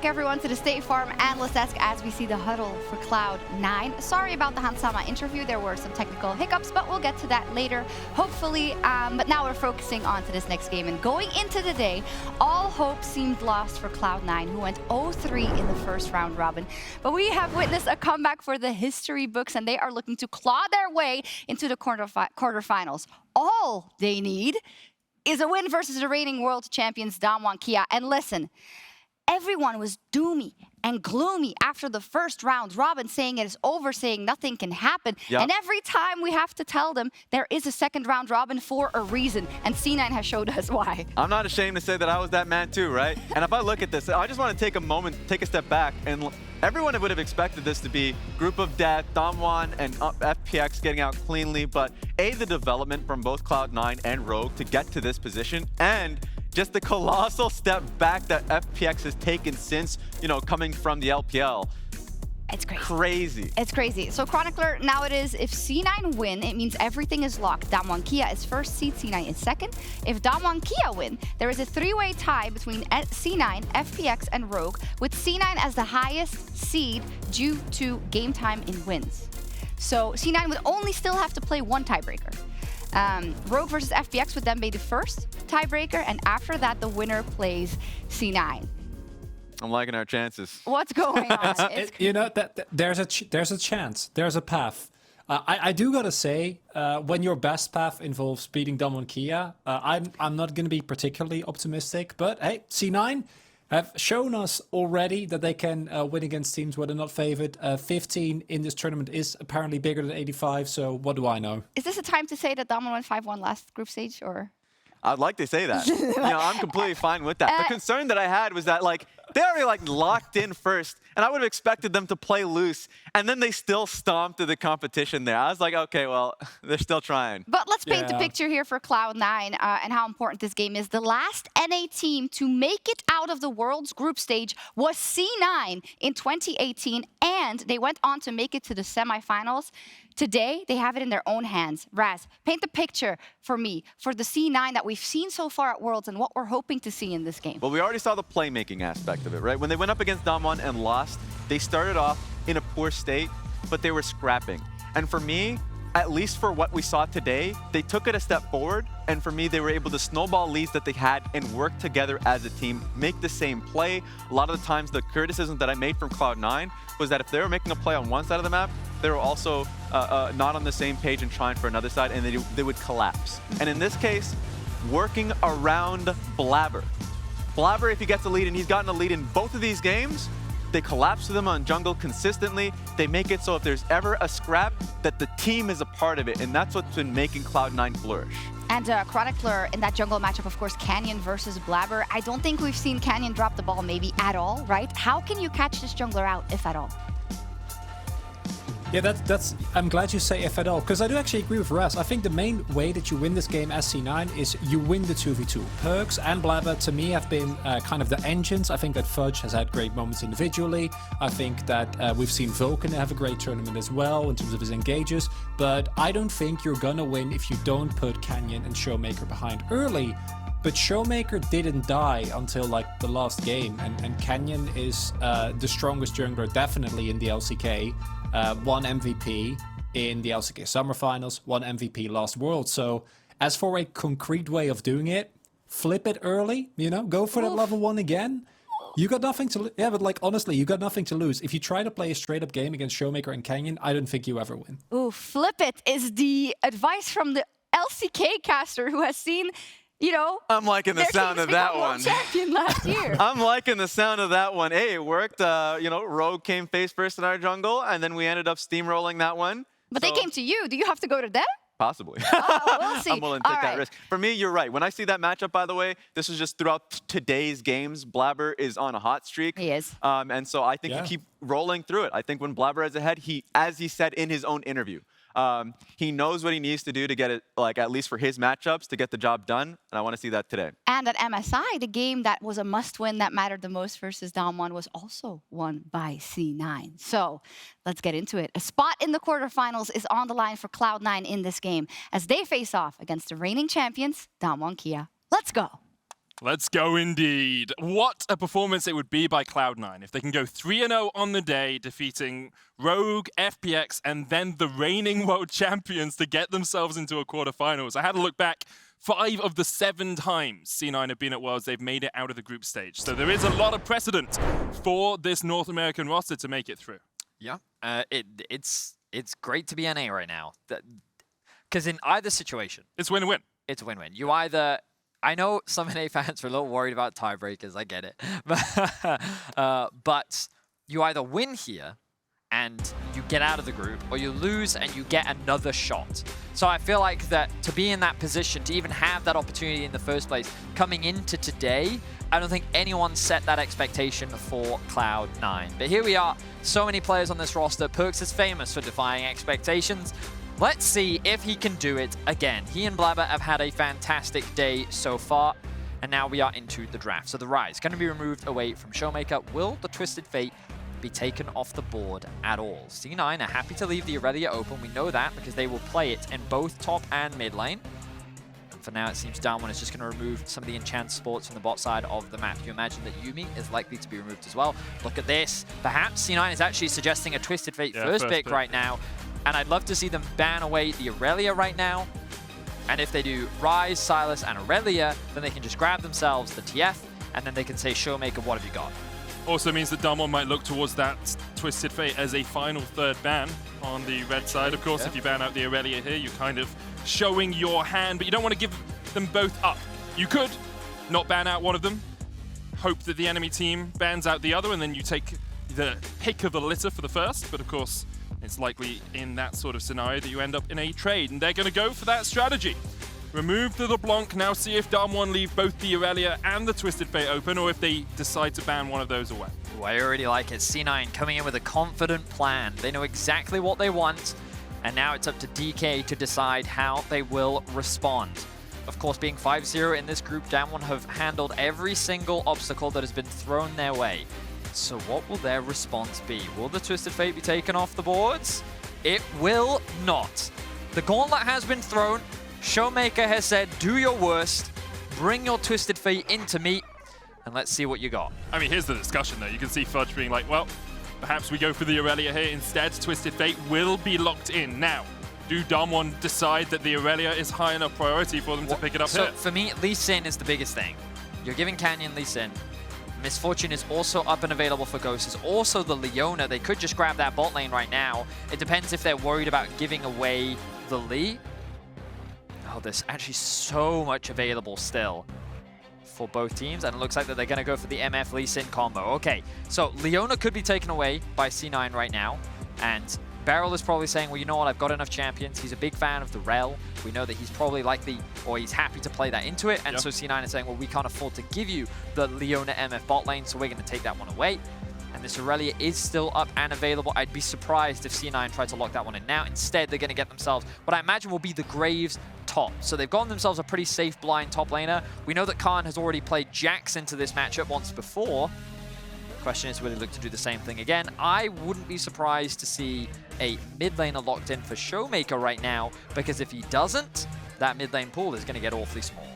back, everyone, to the State Farm Analyst Desk as we see the huddle for Cloud9. Sorry about the Hansama interview. There were some technical hiccups, but we'll get to that later, hopefully. But now we're focusing on to this next game. And going into the day, all hope seemed lost for Cloud9, who went 0-3 in the first round robin. But we have witnessed a comeback for the history books, and they are looking to claw their way into the quarterfinals. All they need is a win versus the reigning world champions DWG KIA. And listen, everyone was doomy and gloomy after the first round robin, saying it is over, saying nothing can happen. Yep. And every time we have to tell them there is a second round robin for a reason. And C9 has showed us why. I'm not ashamed to say that I was that man too, right? And if I look at this, I just want to take a moment, take a step back. And everyone would have expected this to be Group of Death, Damwon and FPX getting out cleanly. But the development from both Cloud9 and Rogue to get to this position, and just the colossal step back that FPX has taken since, coming from the LPL. It's crazy. It's crazy. So Chronicler, now it is, if C9 win, it means everything is locked. DWG KIA is first seed, C9 is second. If DWG KIA win, there is a three-way tie between C9, FPX, and Rogue, with C9 as the highest seed due to game time in wins. So C9 would only still have to play one tiebreaker. Rogue versus FPX would then be the first tiebreaker, and after that, the winner plays C9. I'm liking our chances. What's going on? There's a chance. There's a path. I do gotta say, when your best path involves beating DWG KIA, I'm not gonna be particularly optimistic. But hey, C9 have shown us already that they can win against teams where they're not favored. 15 in this tournament is apparently bigger than 85. So what do I know? Is this a time to say that Damwon went 5-1 last group stage, or? I'd like to say that. I'm completely fine with that. The concern that I had was that, they already locked in first, and I would have expected them to play loose, and then they still stomped through the competition there. I was like, okay, well, they're still trying. But let's paint the picture here for Cloud9 and how important this game is. The last NA team to make it out of the World's group stage was C9 in 2018, and they went on to make it to the semifinals. Today, they have it in their own hands. Raz, paint the picture for me, for the C9 that we've seen so far at Worlds and what we're hoping to see in this game. Well, we already saw the playmaking aspect of it, right? When they went up against Damwon and lost, they started off in a poor state, but they were scrapping. And for me, at least for what we saw today, they took it a step forward, and for me, they were able to snowball leads that they had and work together as a team, make the same play. A lot of the times, the criticism that I made from Cloud9 was that if they were making a play on one side of the map, they were also not on the same page and trying for another side, and they would collapse. And in this case, working around Blaber. Blaber, if he gets a lead, and he's gotten a lead in both of these games, they collapse to them on jungle consistently. They make it so if there's ever a scrap, that the team is a part of it, and that's what's been making Cloud9 flourish. And Chronicler, in that jungle matchup, of course, Kennen versus Blaber. I don't think we've seen Kennen drop the ball maybe at all, right? How can you catch this jungler out, if at all? Yeah, I'm glad you say if at all, because I do actually agree with Raz. I think the main way that you win this game as C9 is you win the 2v2. Perkz and Blaber, to me, have been kind of the engines. I think that Fudge has had great moments individually. I think that we've seen Vulcan have a great tournament as well in terms of his engages. But I don't think you're gonna win if you don't put Kennen and ShowMaker behind early. But ShowMaker didn't die until the last game, and Kennen is the strongest jungler definitely in the LCK. One MVP in the LCK Summer Finals, one MVP last World. So as for a concrete way of doing it, flip it early, go for that level 1 again. You got nothing to lose. Yeah, but honestly, you got nothing to lose. If you try to play a straight up game against ShowMaker and Kennen, I don't think you ever win. Ooh, flip it is the advice from the LCK caster who has seen I'm liking the sound of that one. Champion last year. I'm liking the sound of that one. Hey, it worked. Rogue came face first in our jungle, and then we ended up steamrolling that one. But they came to you. Do you have to go to them? Possibly. Oh, we'll see. I'm willing to take that risk. For me, you're right. When I see that matchup, by the way, this is just throughout today's games. Blaber is on a hot streak. He is. And so I think you keep rolling through it. I think when Blaber is ahead, as he said in his own interview, he knows what he needs to do to get it, at least for his matchups, to get the job done. And I want to see that today. And at MSI, the game that was a must-win that mattered the most versus Damwon was also won by C9. So let's get into it. A spot in the quarterfinals is on the line for Cloud9 in this game as they face off against the reigning champions, DWG KIA. Let's go. Let's go indeed. What a performance it would be by Cloud9 if they can go 3-0 on the day, defeating Rogue, FPX, and then the reigning world champions to get themselves into a quarterfinals. I had to look back. 5 of the 7 times C9 have been at Worlds, they've made it out of the group stage. So there is a lot of precedent for this North American roster to make it through. Yeah, it's great to be NA right now. Because in either situation... It's win-win. It's a win-win. You either... I know some NA fans are a little worried about tiebreakers, I get it. But you either win here and you get out of the group, or you lose and you get another shot. So I feel like that to be in that position, to even have that opportunity in the first place, coming into today, I don't think anyone set that expectation for Cloud9. But here we are, so many players on this roster. Perkz is famous for defying expectations. Let's see if he can do it again. He and Blaber have had a fantastic day so far, and now we are into the draft. So the Rise going to be removed away from ShowMaker. Will the Twisted Fate be taken off the board at all? C9 are happy to leave the Aurelia open. We know that because they will play it in both top and mid lane. And for now, it seems Damwon is just going to remove some of the enchant sports from the bot side of the map. You imagine that Yuumi is likely to be removed as well. Look at this. Perhaps C9 is actually suggesting a Twisted Fate first pick right now. And I'd love to see them ban away the Aurelia right now. And if they do Rise, Sylas, and Aurelia, then they can just grab themselves the TF, and then they can say, ShowMaker, what have you got? Also means that Damwon might look towards that Twisted Fate as a final third ban on the red side. Of course, if you ban out the Aurelia here, you're kind of showing your hand, but you don't want to give them both up. You could not ban out one of them, hope that the enemy team bans out the other, and then you take the pick of the litter for the first, but of course, it's likely in that sort of scenario that you end up in a trade, and they're going to go for that strategy. Remove the LeBlanc, now see if Damwon leave both the Aurelia and the Twisted Fate open, or if they decide to ban one of those away. Ooh, I already like it. C9 coming in with a confident plan. They know exactly what they want, and now it's up to DK to decide how they will respond. Of course, being 5-0 in this group, Damwon have handled every single obstacle that has been thrown their way. So what will their response be? Will the Twisted Fate be taken off the boards? It will not. The gauntlet has been thrown. ShowMaker has said, do your worst. Bring your Twisted Fate into me, and let's see what you got. I mean, here's the discussion though. You can see Fudge being like, well, perhaps we go for the Aurelia here instead. Twisted Fate will be locked in. Now, do Damwon decide that the Aurelia is high enough priority for them to pick it up here? So for me, Lee Sin is the biggest thing. You're giving Canyon Lee Sin. Misfortune is also up and available for Ghost. Is also the Leona. They could just grab that bot lane right now. It depends if they're worried about giving away the Lee. Oh, there's actually so much available still for both teams, and it looks like that they're going to go for the MF Lee Sin combo. Okay, so Leona could be taken away by C9 right now, and BeryL is probably saying, well, you know what, I've got enough champions. He's a big fan of the REL. We know that he's probably likely, or he's happy to play that into it. And so C9 is saying, well, we can't afford to give you the Leona MF bot lane, so we're going to take that one away. And this Aurelia is still up and available. I'd be surprised if C9 tried to lock that one in now. Instead, they're going to get themselves what I imagine will be the Graves top. So they've gotten themselves a pretty safe blind top laner. We know that Khan has already played Jax into this matchup once before. Question is, will he look to do the same thing again? I wouldn't be surprised to see a mid laner locked in for ShowMaker right now, because if he doesn't, that mid lane pool is going to get awfully small.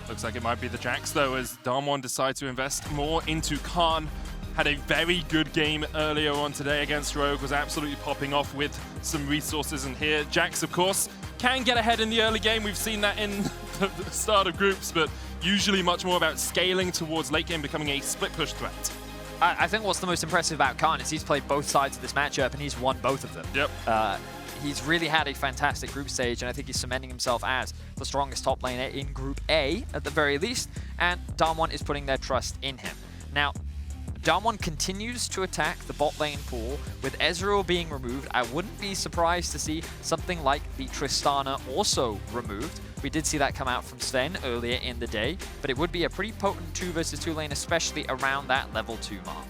Looks like it might be the Jax though, as Damwon decides to invest more into Khan. Had a very good game earlier on today against Rogue, was absolutely popping off with some resources in here. Jax, of course, can get ahead in the early game. We've seen that in the start of groups, but usually much more about scaling towards late game, becoming a split push threat. I think what's the most impressive about Khan is he's played both sides of this matchup and he's won both of them. Yep. He's really had a fantastic group stage, and I think he's cementing himself as the strongest top laner in Group A at the very least, and Damwon is putting their trust in him. Now, Damwon continues to attack the bot lane pool. With Ezreal being removed, I wouldn't be surprised to see something like the Tristana also removed. We did see that come out from Sven earlier in the day, but it would be a pretty potent 2 versus 2 lane, especially around that level 2 mark.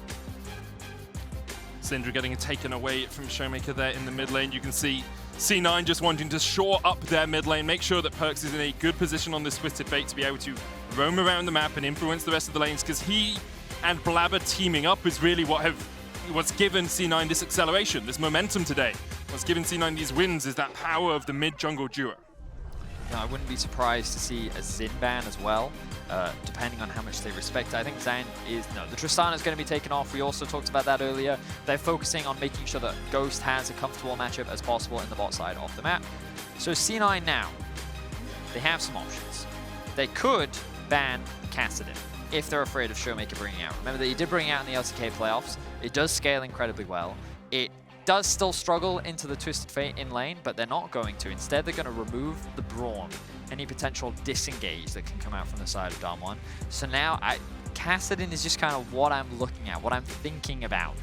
Syndra getting taken away from ShowMaker there in the mid lane. You can see C9 just wanting to shore up their mid lane, make sure that Perkz is in a good position on this Twisted Fate to be able to roam around the map and influence the rest of the lanes, because he and Blaber teaming up is really what's given C9 this acceleration, this momentum today. What's given C9 these wins is that power of the mid-jungle duo. You know, I wouldn't be surprised to see a Zin ban as well, depending on how much they respect it. I think Zan is, no, the Tristana is going to be taken off. We also talked about that earlier. They're focusing on making sure that Ghost has a comfortable matchup as possible in the bot side of the map. So C9 now, they have some options. They could ban Kassadin if they're afraid of ShowMaker bringing out. Remember that he did bring out in the LCK playoffs. It does scale incredibly well. It does still struggle into the Twisted Fate in lane, but they're not going to. Instead, they're going to remove the Brawn, any potential disengage that can come out from the side of Damwon. So now, Kassadin is just kind of what I'm looking at, what I'm thinking about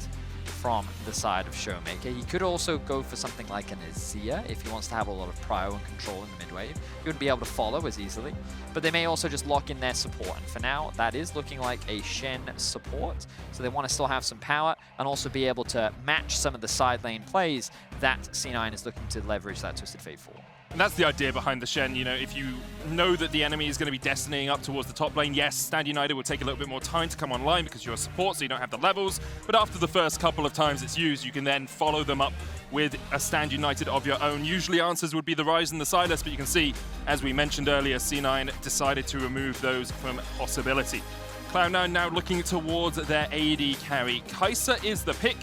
from the side of ShowMaker. He could also go for something like an Azir if he wants to have a lot of prio and control in the mid wave. He wouldn't be able to follow as easily, but they may also just lock in their support. And for now, that is looking like a Shen support. So they want to still have some power and also be able to match some of the side lane plays that C9 is looking to leverage that Twisted Fate for. And that's the idea behind the Shen. You know, if you know that the enemy is going to be destinying up towards the top lane, yes, Stand United will take a little bit more time to come online because you're a support, so you don't have the levels. But after the first couple of times it's used, you can then follow them up with a Stand United of your own. Usually answers would be the Rise and the Silas, but you can see, as we mentioned earlier, C9 decided to remove those from possibility. Cloud9 now looking towards their AD carry. Kai'Sa is the pick.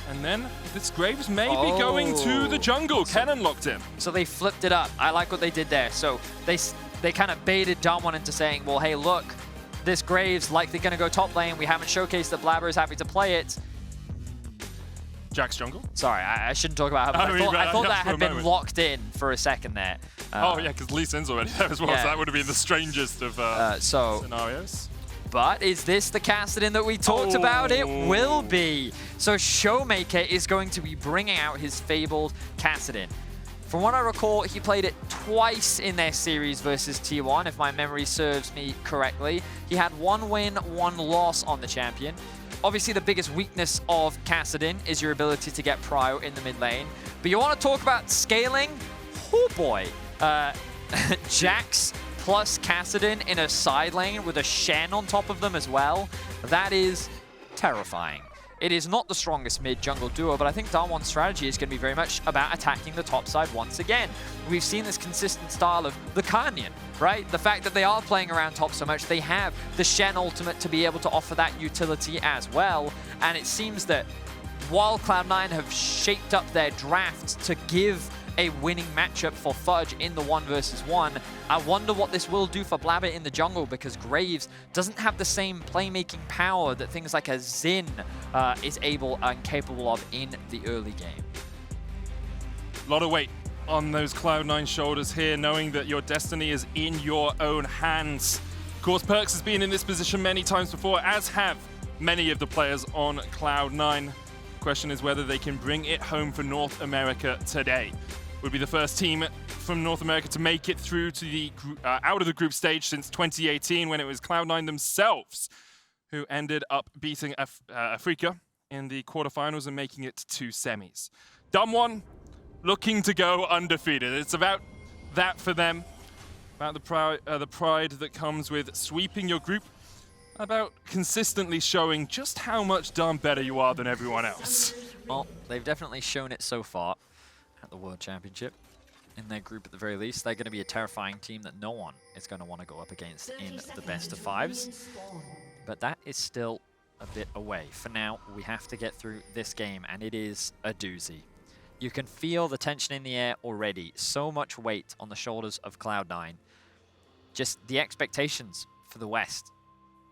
And then this Graves may be going to the jungle. Kennen locked in. So they flipped it up. I like what they did there. So they kind of baited Damwon into saying, well, hey, look, this Graves likely going to go top lane. We haven't showcased that Blaber is happy to play it. Jack's jungle? Sorry, I shouldn't talk about how I thought that had been locked in for a second there. Oh, yeah, because Lee Sin's already there as well, yeah. so that would have been the strangest of scenarios. But is this the Kassadin that we talked about? It will be. So ShowMaker is going to be bringing out his fabled Kassadin. From what I recall, he played it twice in their series versus T1, if my memory serves me correctly. He had 1 win, 1 loss on the champion. Obviously, the biggest weakness of Kassadin is your ability to get prio in the mid lane. But you want to talk about scaling? Oh boy. Jax plus Kassadin in a side lane with a Shen on top of them as well. That is terrifying. It is not the strongest mid-jungle duo, but I think Damwon's strategy is going to be very much about attacking the top side once again. We've seen this consistent style of the Canyon, right? The fact that they are playing around top so much, they have the Shen ultimate to be able to offer that utility as well. And it seems that while Cloud9 have shaped up their draft to give a winning matchup for Fudge in the 1 versus 1. I wonder what this will do for Blaber in the jungle, because Graves doesn't have the same playmaking power that things like a Zin is able and capable of in the early game. A lot of weight on those Cloud9 shoulders here, knowing that your destiny is in your own hands. Of course, Perkz has been in this position many times before, as have many of the players on Cloud9. Question is whether they can bring it home for North America today. Would be the first team from North America to make it through to the out of the group stage since 2018, when it was Cloud9 themselves who ended up beating FLICKR in the quarterfinals and making it to semis. Damwon looking to go undefeated. It's about that for them, about the pride that comes with sweeping your group, about consistently showing just how much darn better you are than everyone else. Well, they've definitely shown it so far at the World Championship. In their group at the very least, they're going to be a terrifying team that no one is going to want to go up against in the best of 5s. But that is still a bit away. For now, we have to get through this game, and it is a doozy. You can feel the tension in the air already. So much weight on the shoulders of Cloud9. Just the expectations for the West,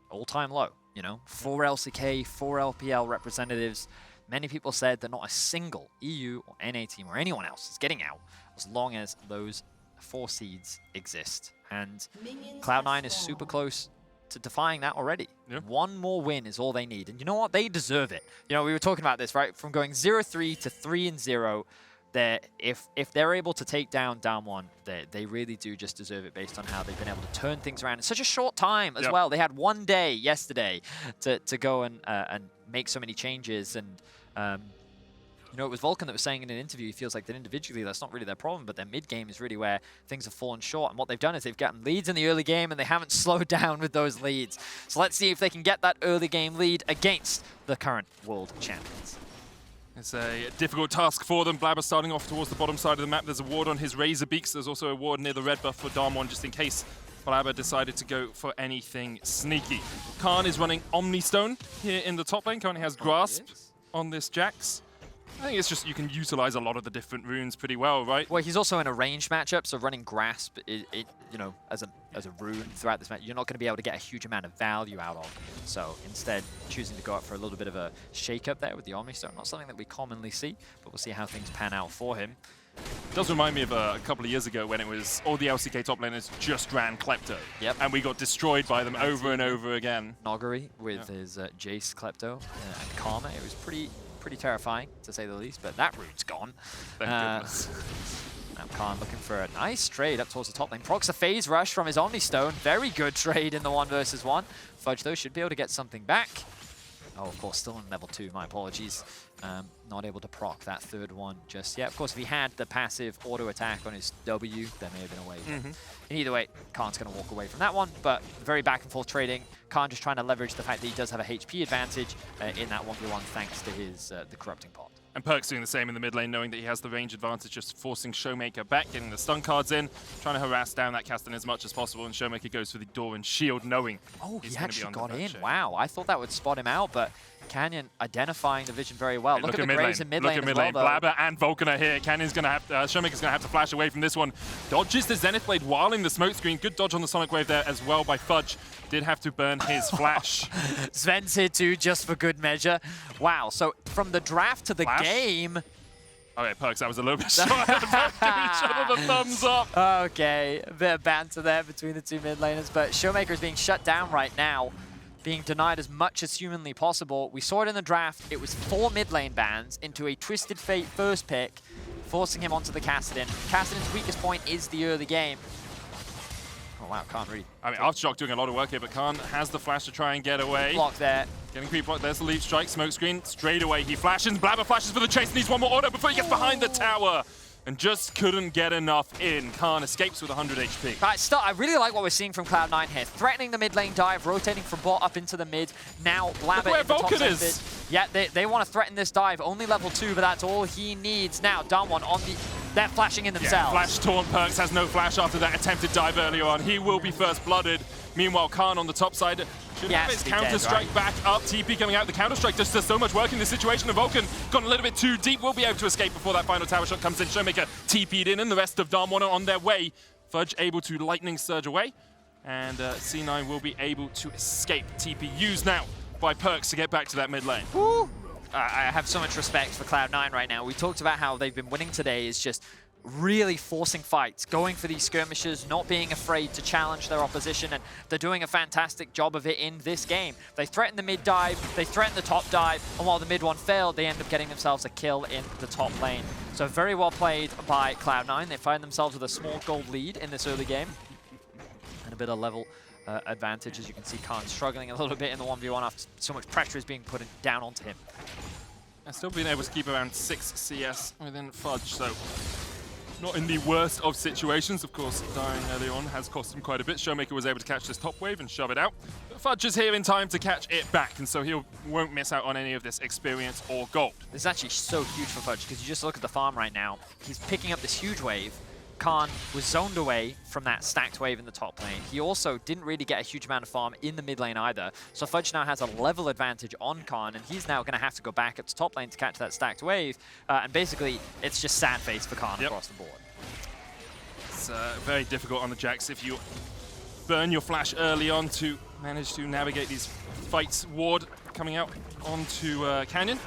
all-time low. You know, 4 LCK, 4 LPL representatives. Many people said that not a single EU or NA team or anyone else is getting out as long as those 4 seeds exist. And Cloud9 is super close to defying that already. Yeah. 1 more win is all they need. And you know what? They deserve it. You know, we were talking about this, right? From going 0-3 to 3-0, if they're able to take down Damwon, they really do just deserve it based on how they've been able to turn things around in such a short time as well. They had 1 day yesterday to go and make so many changes. And you know, it was Vulcan that was saying in an interview, he feels like that individually that's not really their problem, but their mid-game is really where things have fallen short. And what they've done is they've gotten leads in the early game, and they haven't slowed down with those leads. So let's see if they can get that early game lead against the current world champions. It's a difficult task for them. Blaber starting off towards the bottom side of the map. There's a ward on his Razor Beaks. There's also a ward near the red buff for Damwon, just in case Blaber decided to go for anything sneaky. Khan is running Omnistone here in the top lane. Currently has Grasp on this Jax. I think it's just you can utilize a lot of the different runes pretty well, right? Well, he's also in a ranged matchup, so running Grasp, you know, as a rune throughout this match, you're not going to be able to get a huge amount of value out of. So instead, choosing to go up for a little bit of a shake-up there with the Omnistone, not something that we commonly see, but we'll see how things pan out for him. It does remind me of a couple of years ago when it was all the LCK top laners just ran Klepto. Yep. And we got destroyed by them over and over again. Noggery with his Jace Klepto and Karma. It was pretty terrifying, to say the least, but that rune's gone. Thank goodness. Now Khan looking for a nice trade up towards the top lane. Procs a phase rush from his Omnistone. Very good trade in the 1v1. Fudge, though, should be able to get something back. Oh, of course, still in level 2. My apologies. Not able to proc that third one just yet. Of course, if he had the passive auto attack on his W, there may have been a way. And either way, Khan's going to walk away from that one, but very back and forth trading. Khan just trying to leverage the fact that he does have a HP advantage in that 1v1 thanks to his the corrupting pot. And Perkz doing the same in the mid lane, knowing that he has the range advantage, just forcing ShowMaker back, getting the stun cards in, trying to harass down that Kassadin as much as possible, and ShowMaker goes for the door and shield, knowing he actually got in. Wow, I thought that would spot him out, but Canyon identifying the vision very well. Look at the Graves in mid lane as well, Blaber and Vulcan are here. Canyon's going to have ShowMaker's going to have to flash away from this one. Dodges the Zenith Blade while in the smoke screen. Good dodge on the Sonic Wave there as well by Fudge. Did have to burn his flash. Zven's here too, just for good measure. Wow, so from the draft to the game... Okay, Perkz, that was a little bit short. Give each other the thumbs up. Okay, a bit of banter there between the two mid laners, but ShowMaker is being shut down right now, being denied as much as humanly possible. We saw it in the draft. It was 4 mid lane bans into a Twisted Fate first pick, forcing him onto the Kassadin. Kassadin's weakest point is the early game. Oh wow, can't read. I mean, Aftershock doing a lot of work here, but Khan has the flash to try and get away. Block there. Getting creep block. There's the leap strike, smoke screen. Straight away, he flashes. Blaber flashes for the chase. Needs one more auto before he gets behind the tower. And just couldn't get enough in. Khan escapes with 100 HP. Right, I really like what we're seeing from Cloud9 here. Threatening the mid lane dive, rotating from bot up into the mid. Now Blaber where in the Vulcan top is. Yeah, they want to threaten this dive. Only level 2, but that's all he needs. Now Damwon on the... They're flashing in themselves. Yeah, flash torn. Perkz has no flash after that attempted dive earlier on. He will be first blooded. Meanwhile, Khan on the top side should have his counter-strike back up. TP coming out. The counter-strike just does so much work in this situation. And Vulcan gone a little bit too deep. Will be able to escape before that final tower shot comes in. ShowMaker TP'd in, and the rest of Damwon are on their way. Fudge able to lightning surge away. And C9 will be able to escape. TP used now by Perkz to get back to that mid lane. Woo. I have so much respect for Cloud9 right now. We talked about how they've been winning today is just really forcing fights, going for these skirmishes, not being afraid to challenge their opposition, and they're doing a fantastic job of it in this game. They threaten the mid dive, they threaten the top dive, and while the mid one failed, they end up getting themselves a kill in the top lane. So very well played by Cloud9. They find themselves with a small gold lead in this early game, and a bit of level advantage. As you can see, Khan struggling a little bit in the 1v1 after so much pressure is being put down onto him. And still being able to keep around 6 CS within Fudge, so not in the worst of situations. Of course, dying early on has cost him quite a bit. ShowMaker was able to catch this top wave and shove it out. But Fudge is here in time to catch it back, and so he won't miss out on any of this experience or gold. This is actually so huge for Fudge, because you just look at the farm right now. He's picking up this huge wave. Khan was zoned away from that stacked wave in the top lane. He also didn't really get a huge amount of farm in the mid lane either. So Fudge now has a level advantage on Khan, and he's now going to have to go back up to top lane to catch that stacked wave. And basically, it's just sad face for Khan across the board. It's very difficult on the Jax if you burn your flash early on to manage to navigate these fights. Ward coming out onto Canyon.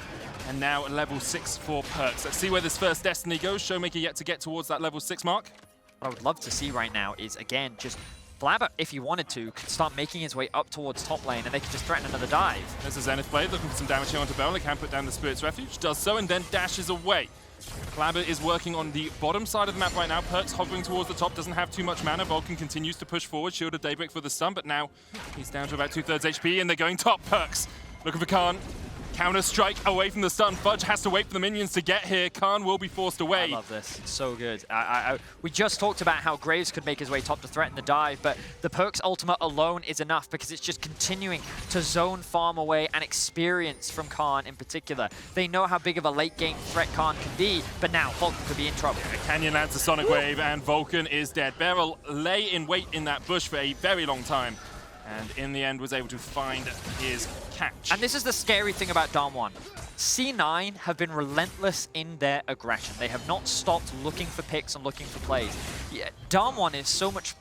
And now a level 6 for Perkz. Let's see where this first Destiny goes. ShowMaker yet to get towards that level 6 mark. What I would love to see right now is, again, just Blaber, if he wanted to, could start making his way up towards top lane, and they could just threaten another dive. There's a Zenith Blade looking for some damage here onto BeryL. They can put down the Spirit's Refuge. Does so, and then dashes away. Blaber is working on the bottom side of the map right now. Perkz hovering towards the top, doesn't have too much mana. Vulcan continues to push forward. Shield of Daybreak for the stun, but now he's down to about 2/3 HP, and they're going top. Perkz looking for Khan. Counter-strike away from the stun. Fudge has to wait for the minions to get here. Khan will be forced away. I love this. It's so good. We just talked about how Graves could make his way top to threaten the dive, but the Perkz ultimate alone is enough because it's just continuing to zone farm away and experience from Khan in particular. They know how big of a late game threat Khan can be, but now Vulcan could be in trouble. Canyon lands a Sonic Wave and Vulcan is dead. BeryL lay in wait in that bush for a very long time, and in the end was able to find his catch. And this is the scary thing about Damwon. C9 have been relentless in their aggression. They have not stopped looking for picks and looking for plays. Yeah, Damwon is so much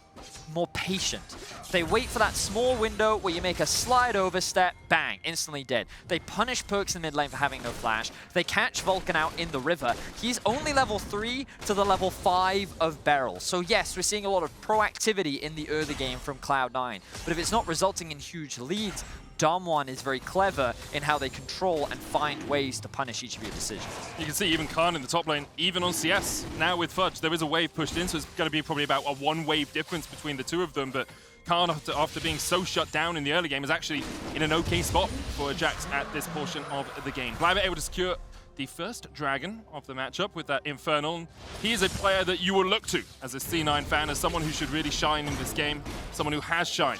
more patient. They wait for that small window where you make a slide over step, bang, instantly dead. They punish Perkz in mid lane for having no flash. They catch Vulcan out in the river. He's only level 3 to the level 5 of BeryL. So yes, we're seeing a lot of proactivity in the early game from Cloud9. But if it's not resulting in huge leads, Damwon is very clever in how they control and find ways to punish each of your decisions. You can see even Khan in the top lane, even on CS. Now with Fudge, there is a wave pushed in, so it's going to be probably about a 1 wave difference between the two of them. But Khan, after being so shut down in the early game, is actually in an okay spot for Jax at this portion of the game. Blaber able to secure the first dragon of the matchup with that Infernal. He is a player that you will look to as a C9 fan, as someone who should really shine in this game, someone who has shined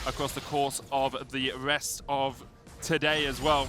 across the course of the rest of today as well.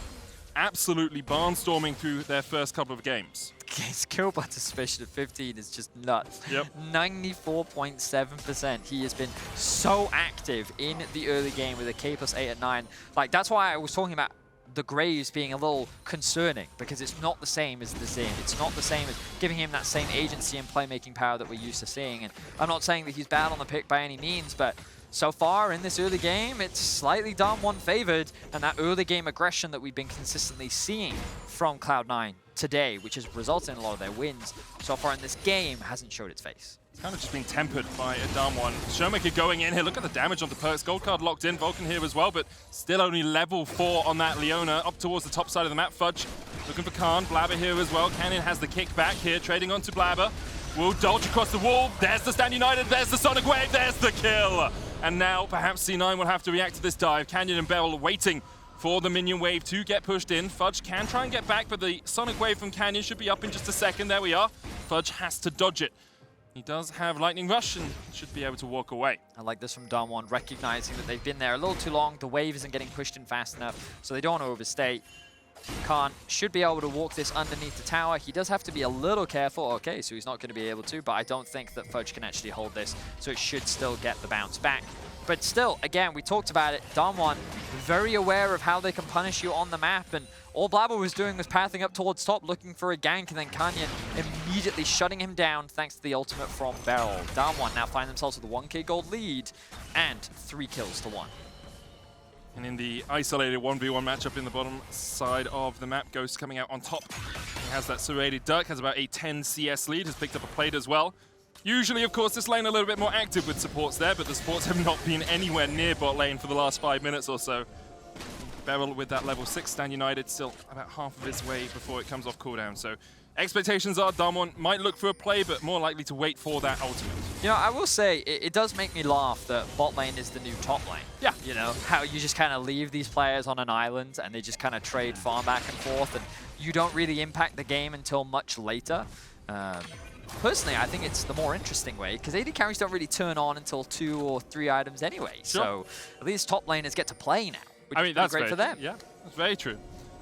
Absolutely barnstorming through their first couple of games. His kill participation at 15 is just nuts. Yep. 94.7%. He has been so active in the early game with a K+8 at 9. Like, that's why I was talking about the Graves being a little concerning, because it's not the same as the Zven. It's not the same as giving him that same agency and playmaking power that we're used to seeing. And I'm not saying that he's bad on the pick by any means, but so far in this early game, it's slightly Damwon favored, and that early game aggression that we've been consistently seeing from Cloud9 today, which has resulted in a lot of their wins, so far in this game hasn't showed its face. It's kind of just been tempered by a Damwon. ShowMaker going in here. Look at the damage on the Perkz. Gold card locked in. Vulcan here as well, but still only level 4 on that Leona. Up towards the top side of the map. Fudge looking for Khan. Blaber here as well. Kennen has the kick back here, trading onto Blaber. Will dodge across the wall. There's the Stand United. There's the Sonic Wave. There's the kill. And now perhaps C9 will have to react to this dive. Canyon and BeryL waiting for the minion wave to get pushed in. Fudge can try and get back, but the Sonic Wave from Canyon should be up in just a second. There we are. Fudge has to dodge it. He does have Lightning Rush and should be able to walk away. I like this from Damwon, recognizing that they've been there a little too long. The wave isn't getting pushed in fast enough, so they don't want to overstay. Khan should be able to walk this underneath the tower. He does have to be a little careful. Okay, so he's not going to be able to, but I don't think that Fudge can actually hold this, so it should still get the bounce back. But still, again, we talked about it. Damwon, very aware of how they can punish you on the map, and all Blaber was doing was pathing up towards top, looking for a gank, and then Canyon immediately shutting him down thanks to the ultimate from BeryL. Damwon now find themselves with a 1k gold lead and 3 kills to 1. And in the isolated 1v1 matchup in the bottom side of the map, Ghost coming out on top. He has that serrated duck, has about a 10 CS lead, has picked up a plate as well. Usually, of course, this lane a little bit more active with supports there, but the supports have not been anywhere near bot lane for the last 5 minutes or so. BeryL with that level 6 Stand United, still about half of its way before it comes off cooldown. So expectations are Damwon might look for a play, but more likely to wait for that ultimate. You know, I will say, it does make me laugh that bot lane is the new top lane. Yeah. You know, how you just kind of leave these players on an island and they just kind of trade farm back and forth, and you don't really impact the game until much later. Personally, I think it's the more interesting way, because AD carries don't really turn on until 2 or 3 items anyway. Sure. So at least top laners get to play now, which is that's great for them. Yeah, that's very true.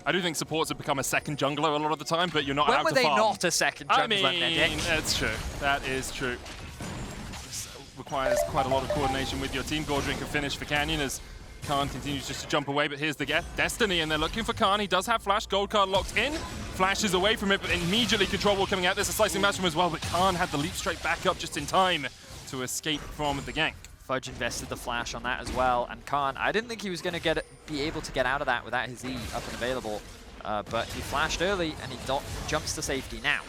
I do think supports have become a second jungler a lot of the time, but you're not allowed to farm. When were they not a second jungler? I mean, that's true. That is true. This requires quite a lot of coordination with your team. Gordrin can finish for Canyon as Khan continues just to jump away, but here's the Destiny, and they're looking for Khan. He does have Flash, gold card locked in. Flashes away from it, but immediately Control Wall coming out. There's a slicing match from him as well, but Khan had the leap straight back up just in time to escape from the gank. Fudge invested the flash on that as well, and Khan, I didn't think he was going to be able to get out of that without his E up and available, but he flashed early and he jumps to safety. Now,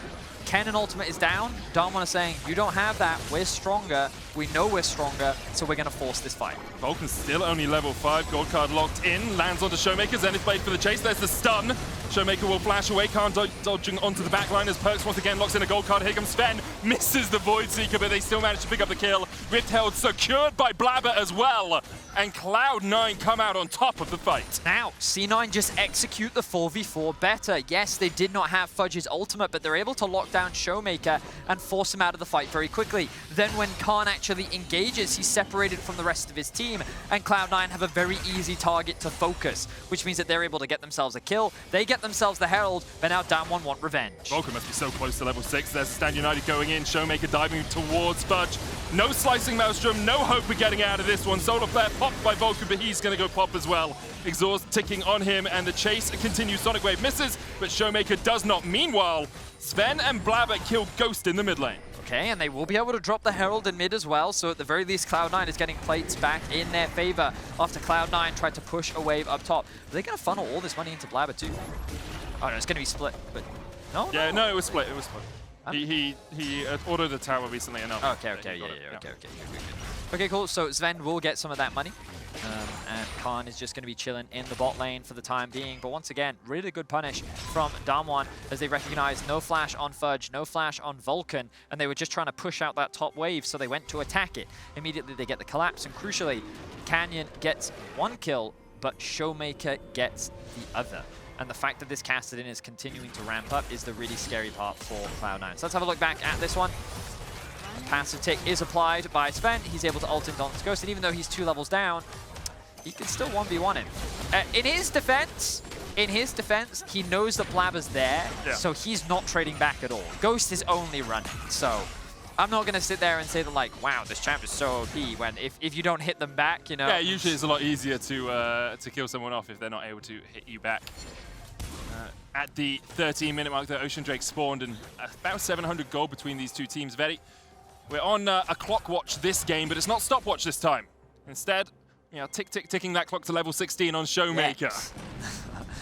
Kennen ultimate is down. Damwon is saying, you don't have that, we're stronger, we know we're stronger, so we're going to force this fight. Vulcan's still only level 5, gold card locked in, lands onto ShowMaker, Zenith Blade for the chase, there's the stun. ShowMaker will flash away, Khan dodging onto the back line as Perkz once again locks in a gold card. Here comes Zven, misses the Void Seeker, but they still manage to pick up the kill. Rift held secured by Blaber as well, and Cloud9 come out on top of the fight. Now, C9 just execute the 4v4 better. Yes, they did not have Fudge's ultimate, but they're able to lock down ShowMaker and force him out of the fight very quickly. Then when Khan actually engages, he's separated from the rest of his team, and Cloud9 have a very easy target to focus, which means that they're able to get themselves a kill. They get themselves the Herald, but now Damwon want revenge. Vulcan must be so close to level 6. There's Stand United going in, ShowMaker diving towards Fudge. No slicing Maelstrom, no hope of getting out of this one. Solar Flare popped by Vulcan, but he's going to go pop as well. Exhaust ticking on him, and the chase continues. Sonic Wave misses, but ShowMaker does not. Meanwhile, Zven and Blaber kill Ghost in the mid lane. Okay, and they will be able to drop the Herald in mid as well, so at the very least Cloud9 is getting plates back in their favor after Cloud9 tried to push a wave up top. Are they going to funnel all this money into Blaber too? Oh no, it's going to be split, but no? Yeah, no, it was split, it was split. He ordered a tower recently enough. Okay, okay, yeah, okay, good. Okay, cool, so Zven will get some of that money. And Khan is just going to be chilling in the bot lane for the time being. But once again, really good punish from Damwon as they recognize no flash on Fudge, no flash on Vulcan, and they were just trying to push out that top wave, so they went to attack it. Immediately they get the collapse, and crucially, Kennen gets one kill, but ShowMaker gets the other. And the fact that this Kassadin is continuing to ramp up is the really scary part for Cloud9. So let's have a look back at this one. Passive tick is applied by Zven. He's able to ult into Don's Ghost, and even though he's 2 levels down, he can still 1v1 him. In his defense, he knows that Blaber's there, so he's not trading back at all. Ghost is only running, so I'm not going to sit there and say that, like, wow, this champ is so OP, when if you don't hit them back, you know. Yeah, usually it's a lot easier to kill someone off if they're not able to hit you back. At the 13-minute mark, the Ocean Drake spawned, and about 700 gold between these two teams. We're on a clock watch this game, but it's not stopwatch this time. Instead, you know, ticking that clock to level 16 on ShowMaker. Yes.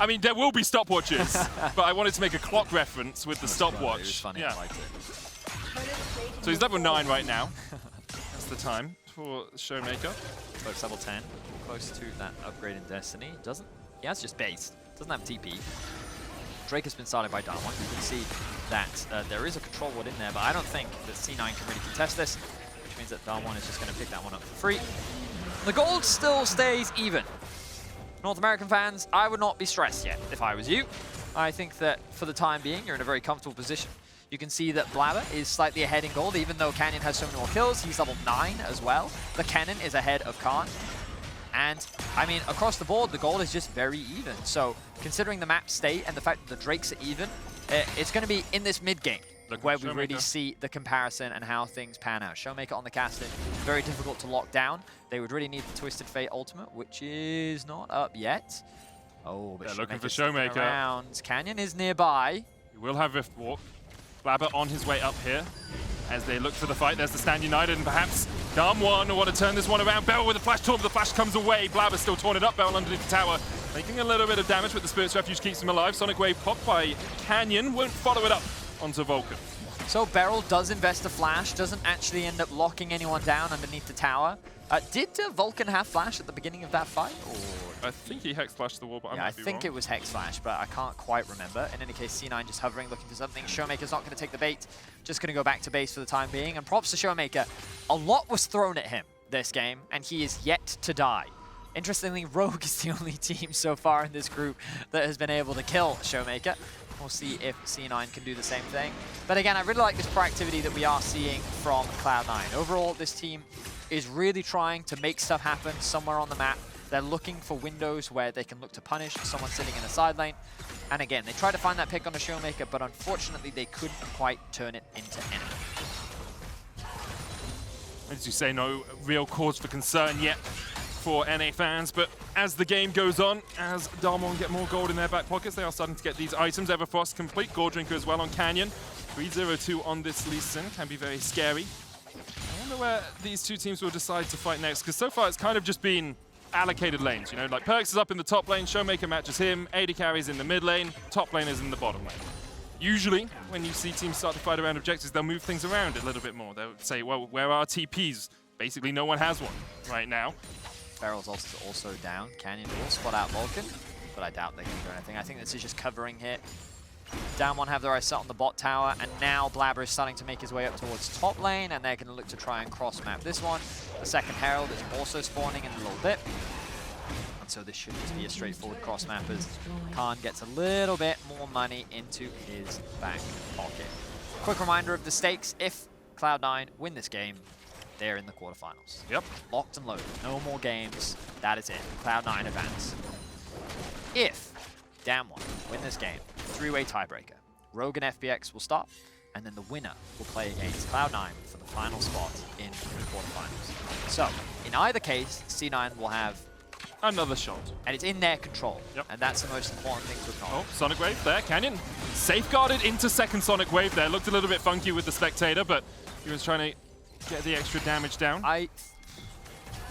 I mean, there will be stopwatches, but I wanted to make a clock reference with the stopwatch. It was funny, yeah. I liked it. So he's level 9 right now. That's the time for ShowMaker. Close level 10, close to that upgrade in Destiny. Doesn't, yeah, it's just base. Doesn't have TP. Drake has been started by Damwon. You can see that there is a control ward in there, but I don't think that C9 can really contest this, which means that Damwon is just going to pick that one up for free. The gold still stays even. North American fans, I would not be stressed yet if I was you. I think that for the time being, you're in a very comfortable position. You can see that Blaber is slightly ahead in gold, even though Kennen has so many more kills. He's level 9 as well. The Kennen is ahead of Khan. And, I mean, across the board, the gold is just very even. So, considering the map state and the fact that the Drakes are even, it's going to be in this mid-game where we really see the comparison and how things pan out. ShowMaker on the Kassadin, very difficult to lock down. They would really need the Twisted Fate ultimate, which is not up yet. Oh, but they're looking for ShowMaker around. Kennen is nearby. He will have Rift Walk. Blaber on his way up here. As they look for the fight, there's the Stand United, and perhaps Damwon want to turn this one around. BeryL with a flash torn, but the flash comes away. Blaber still torn it up. BeryL underneath the tower, making a little bit of damage, but the Spirit's Refuge keeps him alive. Sonic Wave popped by Kennen, won't follow it up onto Vulcan. So BeryL does invest a flash, doesn't actually end up locking anyone down underneath the tower. Did Vulcan have flash at the beginning of that fight? Or? I think he Hex Flashed the wall, but I think it was Hex Flash, but I can't quite remember. In any case, C9 just hovering, looking for something. ShowMaker's not going to take the bait, just going to go back to base for the time being. And props to ShowMaker. A lot was thrown at him this game, and he is yet to die. Interestingly, Rogue is the only team so far in this group that has been able to kill ShowMaker. We'll see if C9 can do the same thing. But again, I really like this proactivity that we are seeing from Cloud9. Overall, this team is really trying to make stuff happen somewhere on the map. They're looking for windows where they can look to punish someone sitting in the side lane. And again, they try to find that pick on a ShowMaker, but unfortunately, they couldn't quite turn it into anything. As you say, no real cause for concern yet for NA fans, but as the game goes on, as Damwon get more gold in their back pockets, they are starting to get these items. Everfrost complete, Gore Drinker as well on Kennen. 3-0-2 on this Lee Sin, can be very scary. I wonder where these two teams will decide to fight next, because so far it's kind of just been allocated lanes, you know, like Perkz is up in the top lane, ShowMaker matches him, AD carries in the mid lane, top lane is in the bottom lane. Usually, when you see teams start to fight around objectives, they'll move things around a little bit more. They'll say, well, where are TPs? Basically, no one has one right now. BeryL's also down. Kennen will spot out Vulcan. but I doubt they can do anything. I think this is just covering here. Damwon have their eyes set on the bot tower, and now Blaber is starting to make his way up towards top lane, and they're going to look to try and cross-map this one. The second Herald is also spawning in a little bit. And so this should just be a straightforward cross-map as Khan gets a little bit more money into his back pocket. Quick reminder of the stakes. If Cloud9 win this game, they're in the quarterfinals. Yep. Locked and loaded. No more games. That is it. Cloud9 advance. If Damwon win this game, three-way tiebreaker. Rogue and FBX will stop, and then the winner will play against Cloud9 for the final spot in the quarterfinals. So, in either case, C9 will have another shot. and it's in their control. Yep. And that's the most important thing to acknowledge. Oh, Sonic Wave there. Canyon safeguarded into second Sonic Wave there. Looked a little bit funky with the Spectator, but he was trying to get the extra damage down.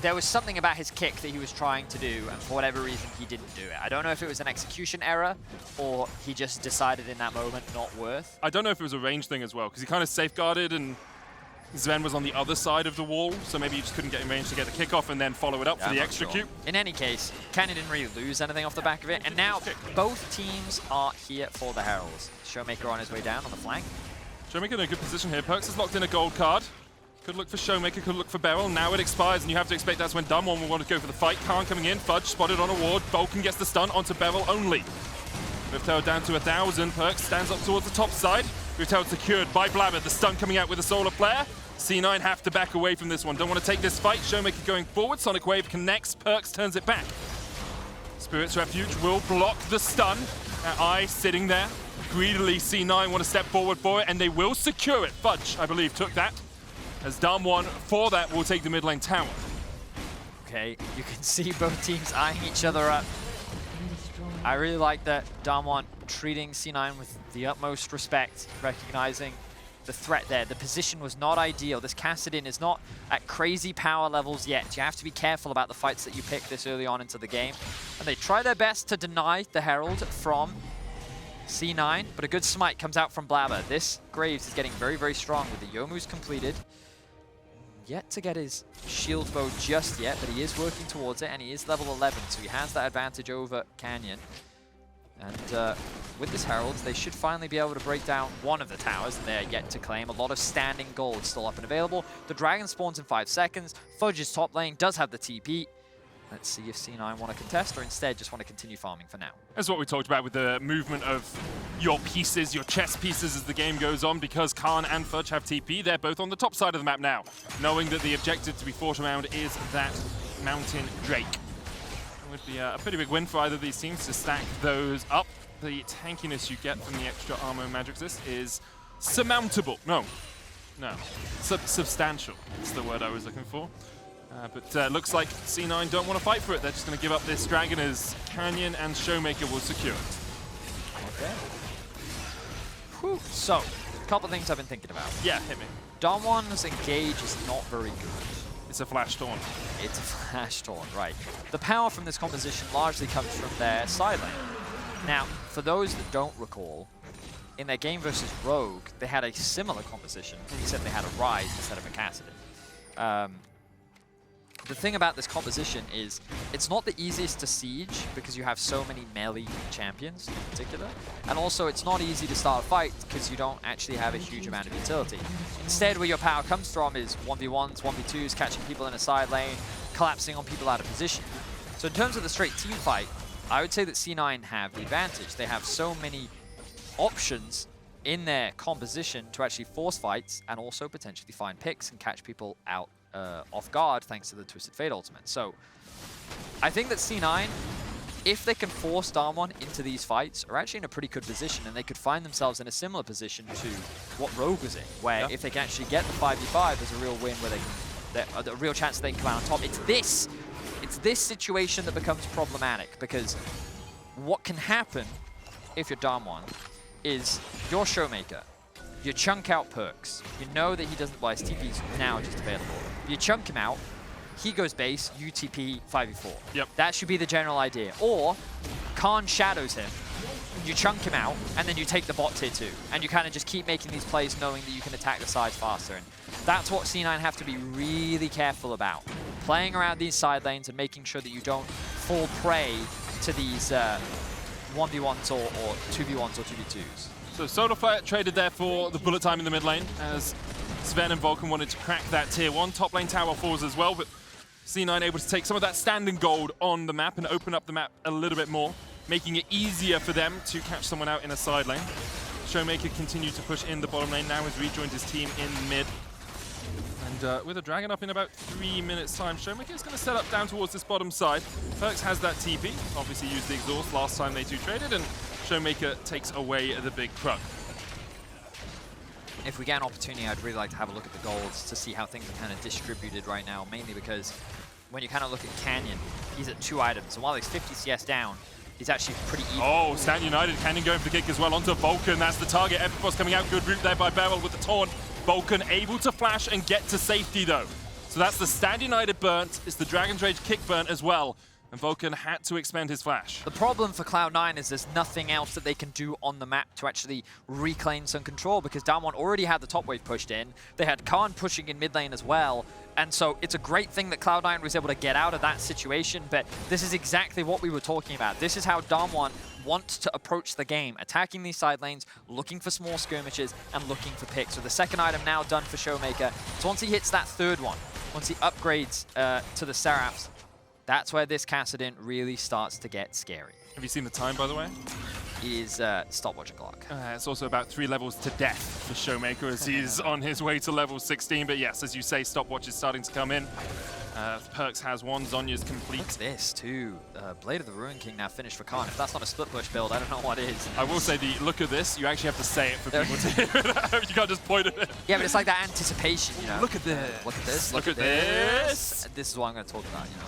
There was something about his kick that he was trying to do, and for whatever reason, he didn't do it. I don't know if it was an execution error, or he just decided in that moment not worth. I don't know if it was a range thing as well, because he kind of safeguarded and Zven was on the other side of the wall, so maybe he just couldn't get in range to get the kickoff and then follow it up for the execute. In any case, Kennen didn't really lose anything off the back of it, and now both teams are here for the Heralds. ShowMaker on his way down on the flank. ShowMaker in a good position here. Perkz has locked in a gold card. Could look for ShowMaker, could look for BeryL. Now it expires, and you have to expect that's when Damwon will want to go for the fight. Khan coming in, Fudge spotted on a ward. Vulcan gets the stun onto BeryL only. Riftail down to 1,000. Perkz stands up towards the top side. Riftail secured by Blaber. The stun coming out with a solar flare. C9 have to back away from this one. Don't want to take this fight. ShowMaker going forward. Sonic Wave connects. Perkz turns it back. Spirit's Refuge will block the stun. Eye sitting there. Greedily, C9 want to step forward for it, and they will secure it. Fudge, I believe, took that. As Damwon, for that, will take the mid lane tower. Okay, you can see both teams eyeing each other up. I really like that Damwon treating C9 with the utmost respect, recognizing the threat there. The position was not ideal. This Kassadin is not at crazy power levels yet. You have to be careful about the fights that you pick this early on into the game. And they try their best to deny the Herald from C9, but a good smite comes out from Blaber. This Graves is getting very, very strong with the Youmuu's completed. Yet to get his shield bow just yet, but he is working towards it, and he is level 11, so he has that advantage over Canyon. And with this Herald, they should finally be able to break down one of the towers that they're yet to claim. A lot of standing gold still up and available. The dragon spawns in 5 seconds. Fudge's top lane does have the TP. Let's see if C9 want to contest or instead just want to continue farming for now. That's what we talked about with the movement of your pieces, your chess pieces as the game goes on, because Khan and Fudge have TP. They're both on the top side of the map now, knowing that the objective to be fought around is that Mountain Drake. It would be a pretty big win for either of these teams to stack those up. The tankiness you get from the extra armor magic resist is surmountable. No. Substantial is the word I was looking for. But looks like C9 don't want to fight for it. They're just going to give up this dragon as Canyon and ShowMaker will secure it. Okay. Whew. So, a couple things I've been thinking about. Yeah, hit me. Damwon's engage is not very good. It's a flash taunt. It's a flash taunt, right. The power from this composition largely comes from their side lane. Now, for those that don't recall, in their game versus Rogue, they had a similar composition, except they had a Rise instead of a Kassadin. The thing about this composition is it's not the easiest to siege because you have so many melee champions in particular. And also it's not easy to start a fight because you don't actually have a huge amount of utility. Instead, where your power comes from is 1v1s, 1v2s, catching people in a side lane, collapsing on people out of position. So in terms of the straight team fight, I would say that C9 have the advantage. They have so many options in their composition to actually force fights and also potentially find picks and catch people out off guard thanks to the Twisted Fate ultimate. So I think that C9, if they can force Damwon into these fights, are actually in a pretty good position, and they could find themselves in a similar position to what Rogue was in, where if they can actually get the 5v5, there's a real win where they can, a real chance they can come out on top. It's this situation that becomes problematic, because what can happen if you're Damwon is you're ShowMaker. You chunk out Perkz. You know that he doesn't, well, his TP's now just available. You chunk him out, he goes base, you TP 5v4. Yep. That should be the general idea. Or Khan shadows him, you chunk him out, and then you take the bot tier 2. And you kind of just keep making these plays knowing that you can attack the sides faster. And that's what C9 have to be really careful about. Playing around these side lanes and making sure that you don't fall prey to these 1v1s or 2v1s or 2v2s. So SolarFlare traded there for the bullet time in the mid lane, as Zven and Vulcan wanted to crack that tier 1. Top lane tower falls as well, but C9 able to take some of that standing gold on the map and open up the map a little bit more, making it easier for them to catch someone out in a side lane. ShowMaker continued to push in the bottom lane, now has rejoined his team in mid. And with a dragon up in about 3 minutes time, ShowMaker is going to set up down towards this bottom side. Perkz has that TP, obviously used the exhaust last time they two traded, and ShowMaker takes away the big truck. If we get an opportunity, I'd really like to have a look at the golds to see how things are kind of distributed right now, mainly because when you kind of look at Canyon, he's at 2 items, and while he's 50 CS down, he's actually pretty even. Oh, Stand United, Canyon going for the kick as well onto Vulcan. That's the target. Everboss coming out. Good route there by BeryL with the taunt. Vulcan able to flash and get to safety though. So that's the Stand United burnt. It's the Dragon's Rage kick burnt as well. And Vulcan had to expend his flash. The problem for Cloud9 is there's nothing else that they can do on the map to actually reclaim some control, because Damwon already had the top wave pushed in. They had Khan pushing in mid lane as well. And so it's a great thing that Cloud9 was able to get out of that situation, but this is exactly what we were talking about. This is how Damwon wants to approach the game, attacking these side lanes, looking for small skirmishes, and looking for picks. So the second item now done for ShowMaker. So once he hits that third one, once he upgrades to the Seraphs, that's where this Kassadin really starts to get scary. Have you seen the time, by the way? Is stopwatch o'clock. It's also about 3 levels to death for ShowMaker as he's on his way to level 16. But yes, as you say, stopwatch is starting to come in. Perkz has one, Zhonya's complete. Look at this too. Blade of the Ruin King now finished for Khan. If that's not a split push build, I don't know what is. I will say the look at this, you actually have to say it for people to hear it. You can't just point at it. Yeah, but it's like that anticipation, you know. Look at this. Look at this. Look at this. This is what I'm going to talk about, you know.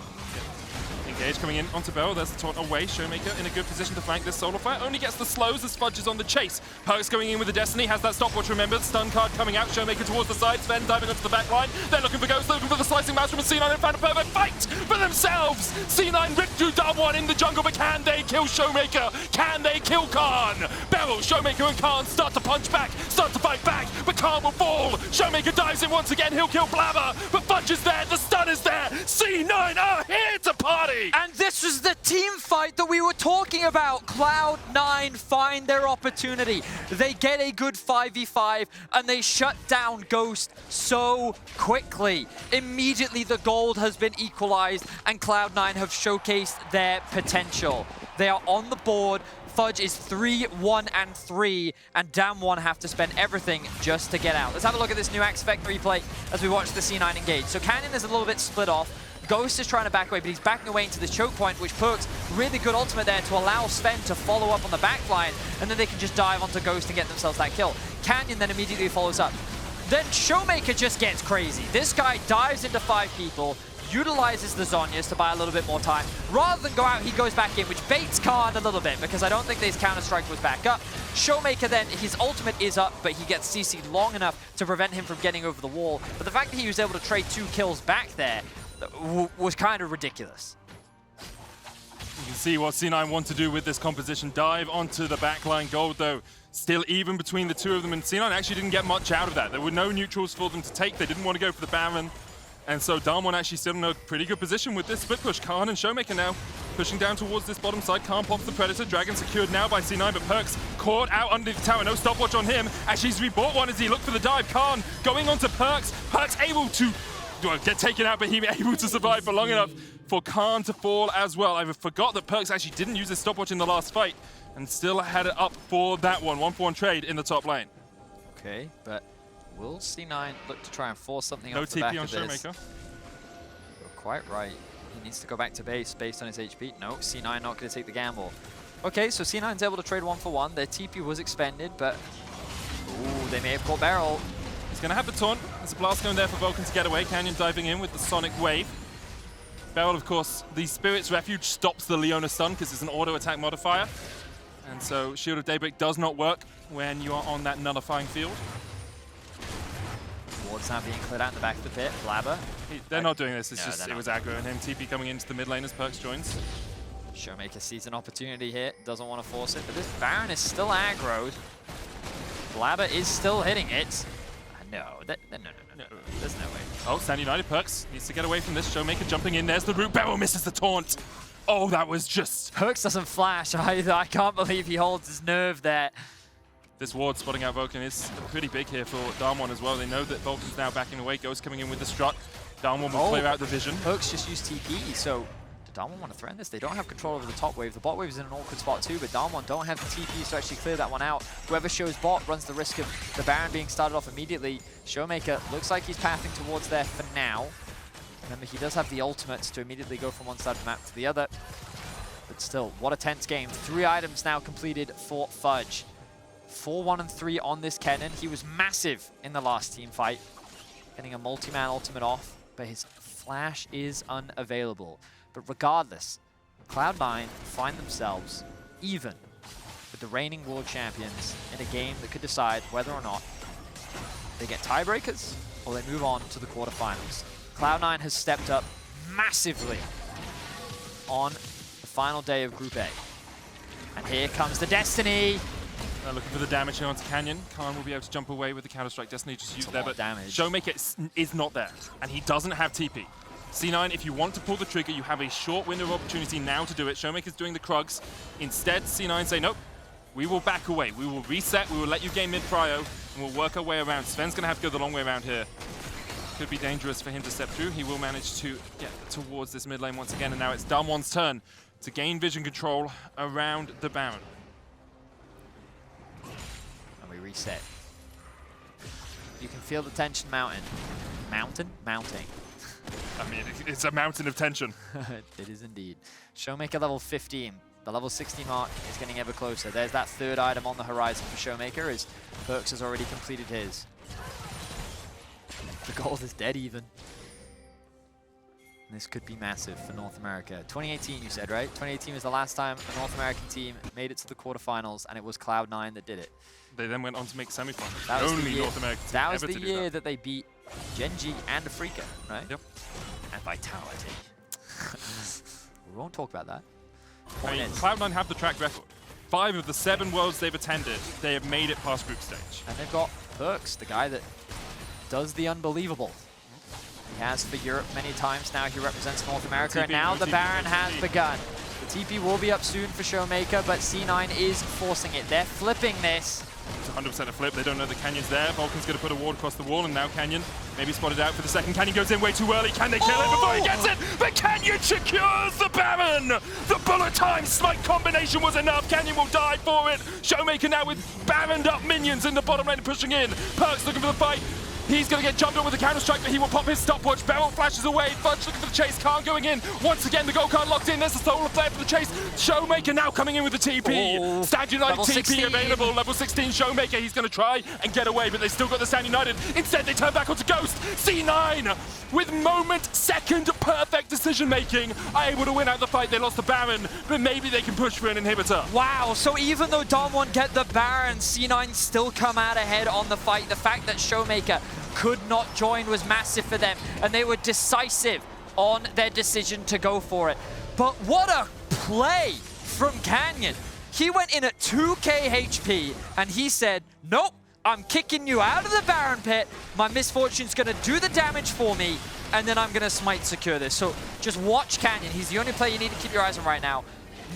Engage coming in onto BeryL. There's the taunt away. ShowMaker in a good position to flank this SolarFlare. Only gets the slows as Fudge is on the chase. Perkz going in with the Destiny. Has that stopwatch remembered. Stun card coming out. ShowMaker towards the side. Zven diving onto the back line. They're looking for Ghost. Looking for the slicing mouse from C9 and found a perfect fight for themselves. C9 ripped through Damwon in the jungle, but can they kill ShowMaker? Can they kill Khan? BeryL, ShowMaker and Khan start to punch back, start to fight back, but Khan will fall. ShowMaker dives in once again. He'll kill Blaber, but Fudge is there. The stun is there. C9 are here to party. And this was the team fight that we were talking about. Cloud9 find their opportunity. They get a good 5v5 and they shut down Ghost so quickly. Immediately the gold has been equalized and Cloud9 have showcased their potential. They are on the board. Fudge is 3-1-3, and Damwon have to spend everything just to get out. Let's have a look at this new Axe Effect replay as we watch the C9 engage. So Canyon is a little bit split off. Ghost is trying to back away, but he's backing away into the choke point, which Perkz really good ultimate there to allow Sven to follow up on the back line, and then they can just dive onto Ghost and get themselves that kill. Canyon then immediately follows up. Then ShowMaker just gets crazy. This guy dives into 5 people, utilizes the Zhonyas to buy a little bit more time. Rather than go out, he goes back in, which baits Khan a little bit, because I don't think his counter-strike was back up. ShowMaker then, his ultimate is up, but he gets CC'd long enough to prevent him from getting over the wall. But the fact that he was able to trade 2 kills back there was kind of ridiculous. You can see what C9 want to do with this composition. Dive onto the backline gold, though. Still even between the two of them, and C9 actually didn't get much out of that. There were no neutrals for them to take. They didn't want to go for the Baron. And so Damwon actually still in a pretty good position with this split push. Khan and ShowMaker now pushing down towards this bottom side. Khan pops the Predator. Dragon secured now by C9, but Perkz caught out under the tower. No stopwatch on him. Actually, he's rebought one as he looked for the dive. Khan going on to Perkz. Perkz able to get taken out, but he able to survive for long enough for Khan to fall as well. I forgot that Perkz actually didn't use his stopwatch in the last fight and still had it up for that one. 1-for-1 trade in the top lane. Okay, but will C9 look to try and force something no off the back TP on of this? ShowMaker. You're quite right. He needs to go back to base based on his HP. No, C9 not going to take the gamble. Okay, so C9's able to trade 1-for-1. Their TP was expended, but ooh, they may have caught BeryL. He's going to have the taunt. There's a blast going there for Vulcan to get away. Canyon diving in with the Sonic Wave. BeryL, of course, the Spirit's Refuge stops the Leona stun because it's an auto-attack modifier. And so Shield of Daybreak does not work when you are on that nullifying field. Wards now being cleared out in the back of the pit. Blaber. They're not doing this. It's No, just, it was aggro and him. TP coming into the mid lane as Perkz joins. ShowMaker sees an opportunity here. Doesn't want to force it, but this Baron is still aggroed. Blaber is still hitting it. No, no. There's no way. Oh, Stand United. Perkz needs to get away from this. ShowMaker jumping in. There's the root. BeryL misses the taunt. Oh, that was just... Perkz doesn't flash either. I can't believe he holds his nerve there. This ward spotting out Vulcan is pretty big here for Damwon as well. They know that Vulcan's now backing away. Ghost coming in with the strut. Damwon will clear out the vision. Perkz just used TP, so do Damwon want to threaten this? They don't have control over the top wave. The bot wave is in an awkward spot too, but Damwon don't have the TPs to actually clear that one out. Whoever shows bot runs the risk of the Baron being started off immediately. ShowMaker looks like he's pathing towards there for now. Remember, he does have the ultimates to immediately go from one side of the map to the other. But still, what a tense game. 3 items now completed for Fudge. 4-1 and 3 on this Kennen. He was massive in the last team fight, getting a multi-man ultimate off, but his flash is unavailable. But regardless, Cloud9 find themselves even with the reigning world champions in a game that could decide whether or not they get tiebreakers or they move on to the quarterfinals. Cloud9 has stepped up massively on the final day of Group A. And here comes the Destiny. They're looking for the damage here onto Canyon. Khan will be able to jump away with the Counter-Strike. Destiny just used there, but ShowMaker is not there, and he doesn't have TP. C9, if you want to pull the trigger, you have a short window of opportunity now to do it. ShowMaker's doing the Krugs. Instead, C9 say, nope, we will back away. We will reset, we will let you game mid-prio, and we'll work our way around. Sven's going to have to go the long way around here. Could be dangerous for him to step through. He will manage to get towards this mid lane once again, and now it's Damwon's turn to gain vision control around the Baron. And we reset. You can feel the tension mounting. Mounting. I mean, it's a mountain of tension. It is indeed. ShowMaker level 15. The level 16 mark is getting ever closer. There's that 3rd item on the horizon for ShowMaker as Perkz has already completed his. The gold is dead even. And this could be massive for North America. 2018 you said, right? 2018 was the last time a North American team made it to the quarterfinals, and it was Cloud9 that did it. They then went on to make semifinals. That was Only the year, North American team that was ever the to year do that they beat Genji and FLICKR, right? Yep. And Vitality. We won't talk about that. I mean, Cloud9 have the track record. 5 of the 7 worlds they've attended, they have made it past group stage. And they've got Perkz, the guy that does the unbelievable. He has for Europe many times now. He represents North America, and now the Baron has begun. The TP will be up soon for ShowMaker, but C9 is forcing it. They're flipping this. It's 100% a flip. They don't know the Canyon's there. Vulcan's going to put a ward across the wall, and now Canyon maybe spotted out for the second. Canyon goes in way too early. Can they kill him before he gets it? But Canyon secures the Baron! The bullet time smite combination was enough. Canyon will die for it. ShowMaker now with Baroned up minions in the bottom lane pushing in. Perkz looking for the fight. He's going to get jumped on with a Counter-Strike, but he will pop his stopwatch. BeryL flashes away. Fudge looking for the chase. Khan going in. Once again, the gold card locked in. There's the solar flare for the chase. ShowMaker now coming in with the TP. Oh, Stand United level TP 16. available. Level 16 ShowMaker. He's going to try and get away, but they still got the Stand United. Instead, they turn back onto Ghost. C9 with moment-second perfect decision-making are able to win out the fight. They lost the Baron, but maybe they can push for an inhibitor. Wow, so even though Damwon get the Baron, C9 still come out ahead on the fight. The fact that ShowMaker could not join was massive for them, and they were decisive on their decision to go for it. But what a play from Canyon. He went in at 2k HP, and he said, nope, I'm kicking you out of the Baron pit. My Misfortune's going to do the damage for me, and then I'm going to smite secure this. So just watch Canyon. He's the only player you need to keep your eyes on right now.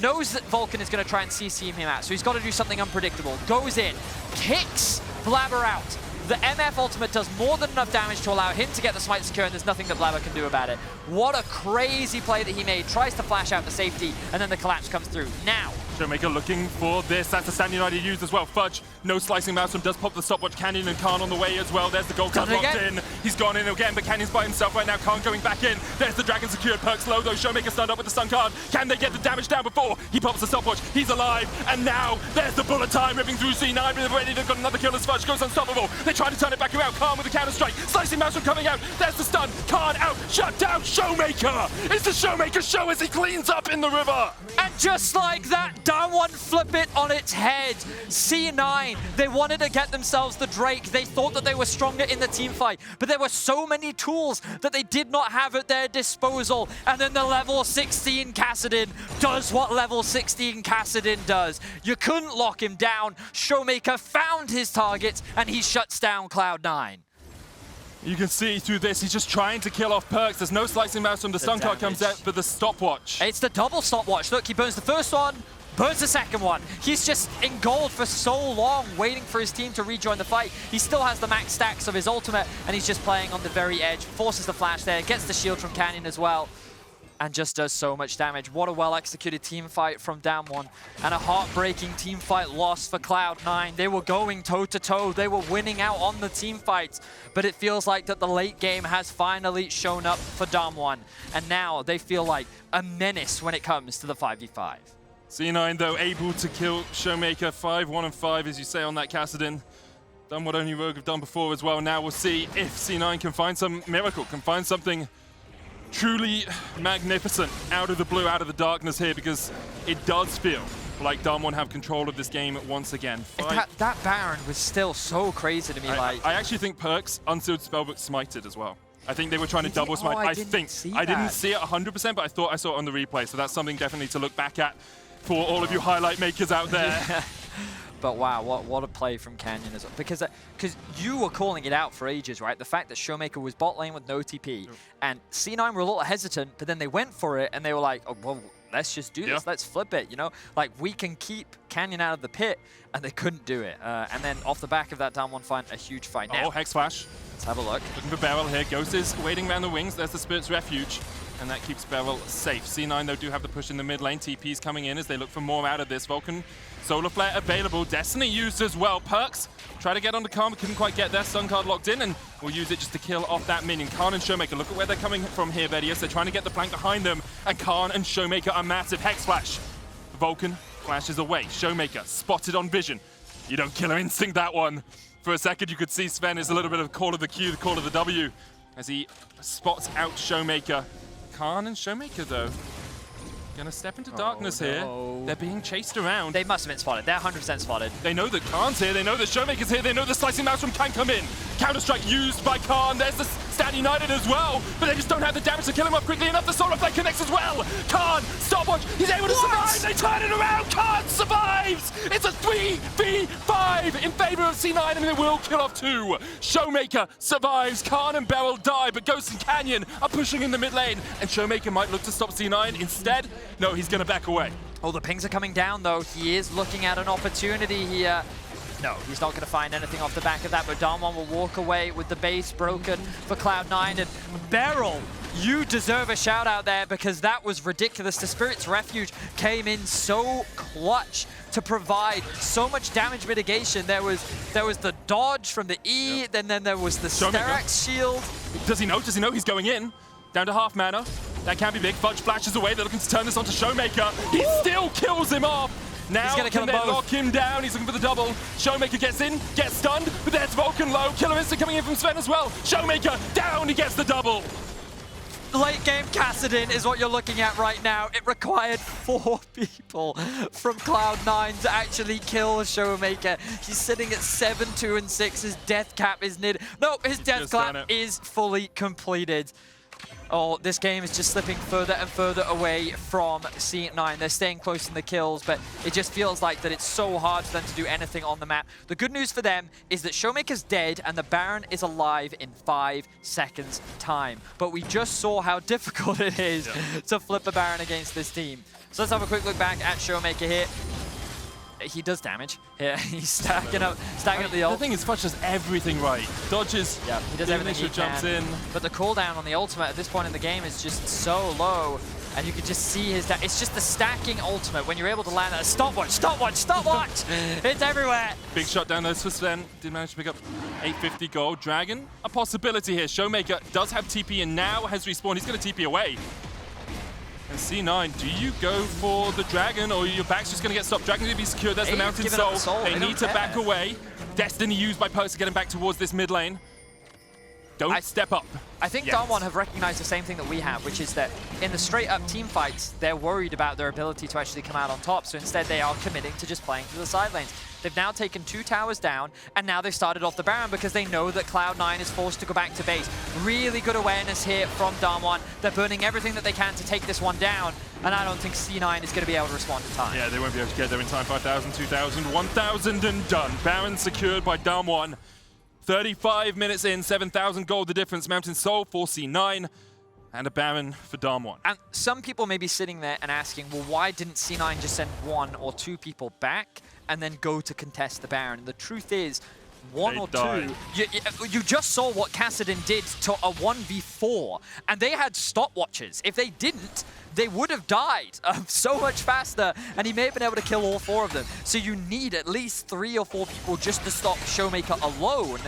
Knows that Vulcan is going to try and CC him out, so he's got to do something unpredictable. Goes in, kicks Blaber out. The MF ultimate does more than enough damage to allow him to get the smite secure, and there's nothing that Blaber can do about it. What a crazy play that he made. Tries to flash out for safety, and then the collapse comes through. Now, ShowMaker looking for this. That's the Stand United used as well. Fudge, no slicing mouse, does pop the stopwatch. Canyon and Khan on the way as well. There's the gold card locked in. He's gone in again, but Canyon's by himself right now. Khan going back in. There's the dragon secured. Perkz low though. ShowMaker stunned up with the stun card. Can they get the damage down before he pops the stopwatch? He's alive, and now there's the bullet time ripping through C9. But they've already got another kill as Fudge goes unstoppable. They try to turn it back around. Khan with the Counter-Strike. Slicing mouse from coming out. There's the stun. Khan out. Shut down. ShowMaker. It's the ShowMaker show as he cleans up in the river. and just like that, Damwon flip it on its head. C9, they wanted to get themselves the Drake. They thought that they were stronger in the team fight, but there were so many tools that they did not have at their disposal. And then the level 16 Kassadin does what level 16 Kassadin does. You couldn't lock him down. ShowMaker found his targets, and he shuts down Cloud9. You can see through this, he's just trying to kill off Perkz. There's no slicing mouse from the stun card comes out, but the stopwatch. It's the double stopwatch. Look, he burns the first one, burns the second one. He's just in gold for so long, waiting for his team to rejoin the fight. He still has the max stacks of his ultimate, and he's just playing on the very edge. Forces the flash there, gets the shield from Kennen as well, and just does so much damage. What a well-executed team fight from Damwon, and a heartbreaking team fight loss for Cloud9. They were going toe-to-toe. They were winning out on the team fights, but it feels like that the late game has finally shown up for Damwon, and now they feel like a menace when it comes to the 5v5. C9, though, able to kill ShowMaker 5-1 and 5, as you say, on that Kassadin. Done what only Rogue have done before as well. Now we'll see if C9 can find some miracle, can find something truly magnificent out of the blue, out of the darkness here, because it does feel like Damwon have control of this game once again. That Baron was still so crazy to me. I actually think Perkz unsealed Spellbook smited as well. I think they were trying to double smite. I didn't see it 100%, but I thought I saw it on the replay, so that's something definitely to look back at for all of you highlight makers out there. Yeah. But wow, what a play from Kennen as well. Because you were calling it out for ages, right? The fact that ShowMaker was bot lane with no TP, and C9 were a little hesitant, but then they went for it, and they were like, oh, well, let's just do this, let's flip it, you know? Like, we can keep Kennen out of the pit, and they couldn't do it. And then off the back of that, Damwon find a huge fight. Now, Hex Flash. Let's have a look. Looking for BeryL here. Ghost is waiting around the wings. There's the Spirit's Refuge, and that keeps BeryL safe. C9, though, do have the push in the mid lane. TP's coming in as they look for more out of this. Vulcan, Solar Flare available. Destiny used as well. Perkz try to get onto Khan, couldn't quite get there. Stun card locked in, and we'll use it just to kill off that minion. Khan and ShowMaker, look at where they're coming from here, BeryL. They're trying to get the flank behind them, and Khan and ShowMaker are massive. Hex Flash. Vulcan flashes away. ShowMaker spotted on vision. You don't killer instinct that one. For a second, you could see Zven is a little bit of call of the Q, the call of the W, as he spots out ShowMaker. Khan and ShowMaker, though, gonna step into darkness here. They're being chased around. They must have been spotted. They're 100% spotted. They know that Khan's here. They know that ShowMaker's here. They know the slicing mouse from can come in. Counter-strike used by Khan. There's the Stand United as well, but they just don't have the damage to kill him off quickly enough. The Solar Flare connects as well. Khan, stopwatch. He's able to survive. They turn it around. Khan survives. It's a 3v5 in favor of C9, and they will kill off 2. ShowMaker survives. Khan and BeryL die, but Ghost and Canyon are pushing in the mid lane, and ShowMaker might look to stop C9. Instead, no, he's going to back away. Oh, the pings are coming down, though. He is looking at an opportunity here. No, he's not going to find anything off the back of that, but Damwon will walk away with the base broken for Cloud9. And BeryL, you deserve a shout out there, because that was ridiculous. The Spirit's Refuge came in so clutch to provide so much damage mitigation. There was the dodge from the E, then there was the Sterak's shield. Does he know? Does he know he's going in? Down to half mana. That can be big. Fudge flashes away. They're looking to turn this onto ShowMaker. He still kills him off. Now he's gonna kill them both. Lock him down. He's looking for the double. ShowMaker gets in, gets stunned, but there's Vulcan low. Killer instant coming in from Zven as well. ShowMaker down. He gets the double. Late game Kassadin is what you're looking at right now. It required 4 people from Cloud9 to actually kill ShowMaker. He's sitting at 7-2 and 6. His death cap is near. Nope, his death cap is fully completed. Oh, this game is just slipping further and further away from C9. They're staying close in the kills, but it just feels like that it's so hard for them to do anything on the map. The good news for them is that ShowMaker's dead and the Baron is alive in 5 seconds time. But we just saw how difficult it is to flip a Baron against this team. So let's have a quick look back at ShowMaker here. He does damage. Yeah, he's stacking up the ult. The thing is, Fudge does everything right. Dodges, yeah, he does everything he jumps can. in. But the cooldown on the ultimate at this point in the game is just so low, and you can just see his. It's just the stacking ultimate when you're able to land a stopwatch, stopwatch, stopwatch. It's everywhere. Big shot down there for Sven. Did manage to pick up 850 gold. Dragon, a possibility here. ShowMaker does have TP and now has respawned. He's going to TP away. And C9, do you go for the Dragon, or your back's just going to get stopped? Dragon's going to be secured. There's the Mountain Soul. They need to back away. Destiny used by Perkz to get him back towards this mid lane. Don't step up. I think Damwon have recognized the same thing that we have, which is that in the straight-up team fights, they're worried about their ability to actually come out on top, so instead they are committing to just playing through the side lanes. They've now taken 2 towers down, and now they've started off the Baron because they know that Cloud9 is forced to go back to base. Really good awareness here from Damwon. They're burning everything that they can to take this one down, and I don't think C9 is going to be able to respond in time. Yeah, they won't be able to get there in time. 5,000, 2,000, 1,000 and done. Baron secured by Damwon. 35 minutes in, 7,000 gold the difference. Mountain Soul for C9 and a Baron for Dom1. And some people may be sitting there and asking, well, why didn't C9 just send 1 or 2 people back and then go to contest the Baron? The truth is, 1 or 2, you just saw what Kassadin did to a 1v4, and they had stopwatches. If they didn't, they would have died so much faster, and he may have been able to kill all 4 of them. So you need at least 3 or 4 people just to stop ShowMaker alone,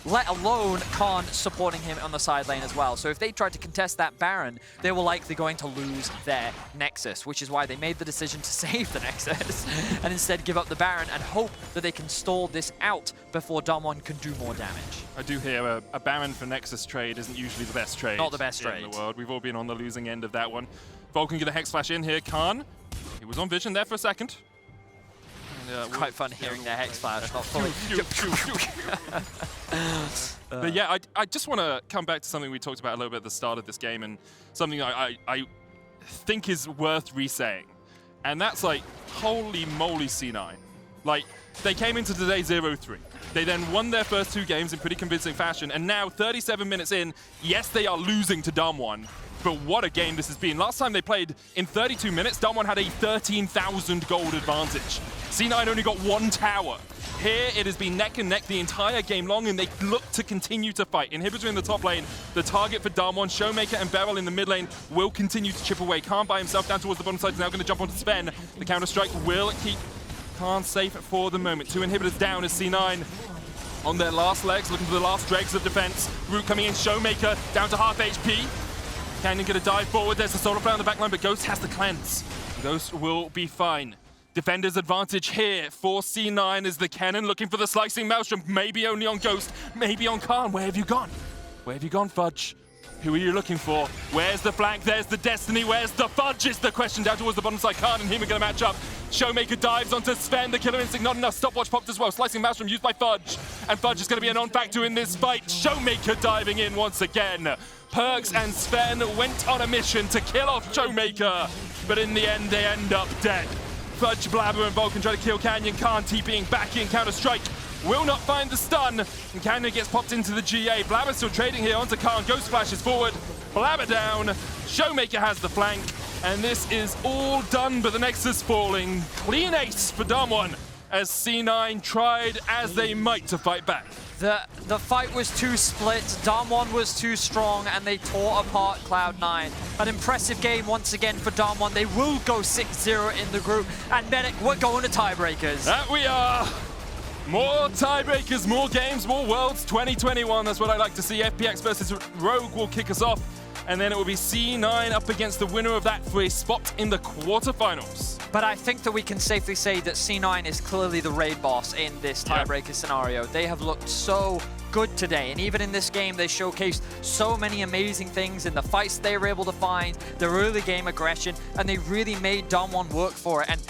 let alone Khan supporting him on the side lane as well. So if they tried to contest that Baron, they were likely going to lose their Nexus, which is why they made the decision to save the Nexus and instead give up the Baron and hope that they can stall this out before Dom1 can do more damage. I do hear a Baron for Nexus trade isn't usually the best trade. Not the best trade in the world. We've all been on the losing end of that one. Vulcan get a Hex Flash in here. Khan, he was on vision there for a second. It's quite fun hearing their Hex Flash. But yeah, I just want to come back to something we talked about a little bit at the start of this game, and something I think is worth re-saying. And that's like, holy moly C9. Like, they came into today 0-3. They then won their first 2 games in pretty convincing fashion, and now 37 minutes in, yes, they are losing to Dom1. But what a game this has been. Last time they played in 32 minutes, Dom1 had a 13,000 gold advantage. C9 only got 1 tower. Here, it has been neck and neck the entire game long, and they look to continue to fight. Inhibitor in the top lane, the target for Dom1, ShowMaker and BeryL in the mid lane will continue to chip away. Khan by himself down towards the bottom side is now going to jump onto Zven. The counter-strike will keep Khan safe for the moment. 2 inhibitors down as C9 on their last legs, looking for the last dregs of defense. Root coming in, ShowMaker down to half HP. Kennen gonna dive forward. There's a solar flare on the backline, but Ghost has the cleanse. Ghost will be fine. Defender's advantage here for C9 is the Kennen looking for the slicing maelstrom. Maybe only on Ghost, maybe on Khan. Where have you gone? Where have you gone, Fudge? Who are you looking for? Where's the flank? There's the Destiny. Where's the Fudge? Is the question down towards the bottom side. Khan and him are going to match up. ShowMaker dives onto Zven. The killer instinct, not enough. Stopwatch popped as well. Slicing maelstrom used by Fudge. And Fudge is going to be a non-factor in this fight. ShowMaker diving in once again. Perkz and Zven went on a mission to kill off ShowMaker, but in the end, they end up dead. Fudge, Blaber, and Vulcan try to kill Canyon. Khan TPing back in, counter-strike. Will not find the stun, and Canyon gets popped into the GA. Blaber still trading here onto Khan. Ghost flashes forward. Blaber down. ShowMaker has the flank, and this is all done, but the Nexus falling. Clean ace for Dom1, as C9 tried as they might to fight back. The fight was too split, Dom1 was too strong, and they tore apart Cloud9. An impressive game once again for Dom1. They will go 6-0 in the group, and Medic, we're going to tiebreakers. That we are! More tiebreakers, more games, more Worlds 2021. That's what I like to see. FPX versus Rogue will kick us off, and then it will be C9 up against the winner of that for a spot in the quarterfinals. But I think that we can safely say that C9 is clearly the raid boss in this tiebreaker scenario. They have looked so good today, and even in this game, they showcased so many amazing things in the fights they were able to find, the early game aggression, and they really made Dom1 work for it. And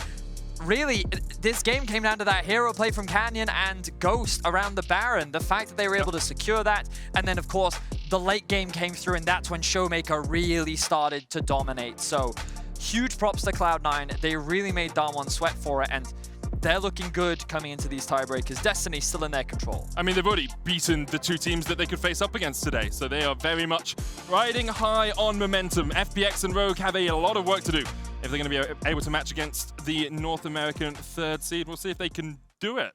really, this game came down to that hero play from Canyon and Ghost around the Baron. The fact that they were able to secure that, and then, of course, the late game came through, and that's when ShowMaker really started to dominate. So, huge props to Cloud9. They really made Dom1 sweat for it, and they're looking good coming into these tiebreakers. Destiny's still in their control. I mean, they've already beaten the 2 teams that they could face up against today, so they are very much riding high on momentum. FPX and Rogue have a lot of work to do if they're going to be able to match against the North American 3rd seed. We'll see if they can do it.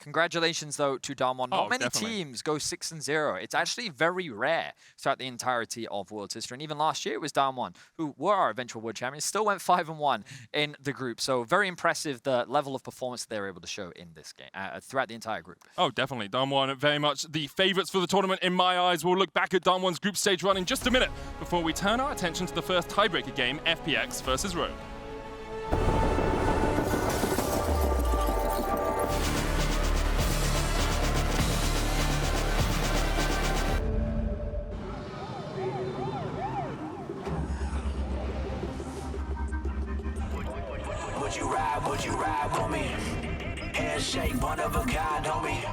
Congratulations, though, to Dom1. Not many teams go 6-0. It's actually very rare throughout the entirety of World's history. And even last year, it was Dom1, who were our eventual World Champions, still went 5-1 in the group. So very impressive, the level of performance they were able to show in this game, throughout the entire group. Oh, definitely. Dom1 very much the favorites for the tournament in my eyes. We'll look back at Dom1's group stage run in just a minute before we turn our attention to the first tiebreaker game, FPX versus Rogue. Would you ride with me? Handshake, one of a kind, homie.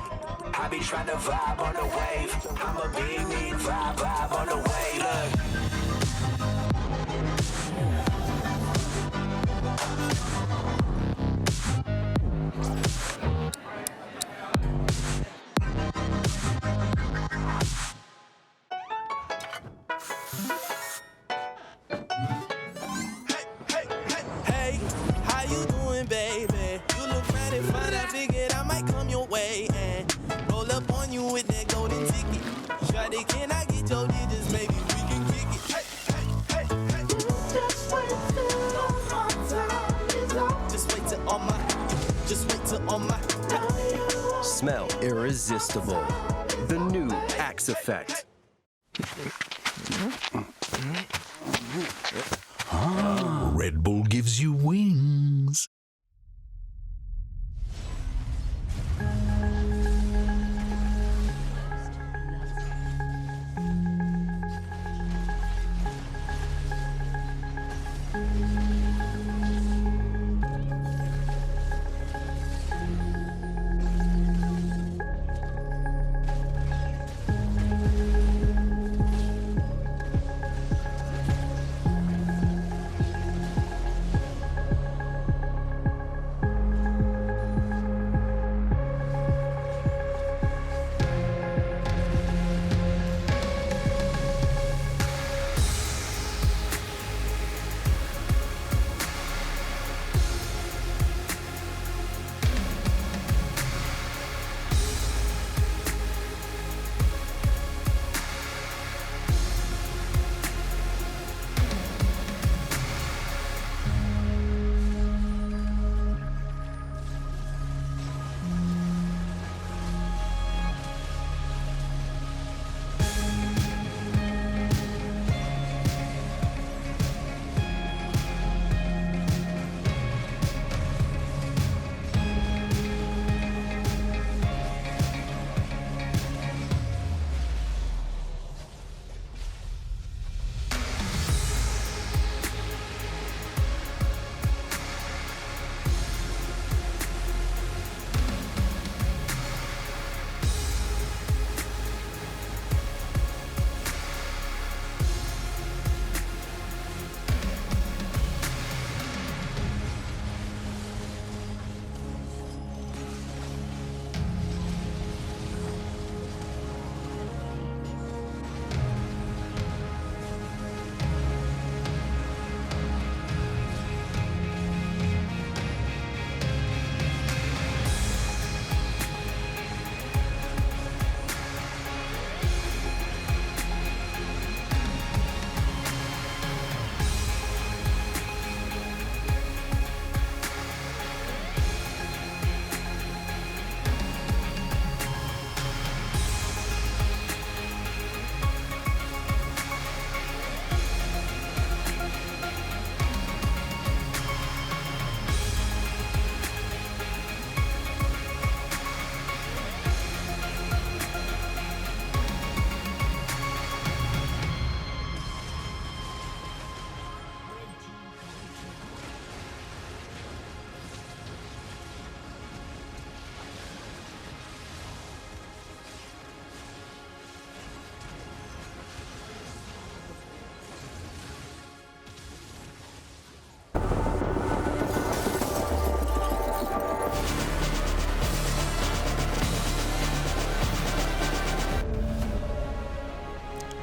I be trying to vibe on the wave. I'm a big need vibe on the wave. Look. smell irresistible. The new Axe Effect. Red Bull gives you wings.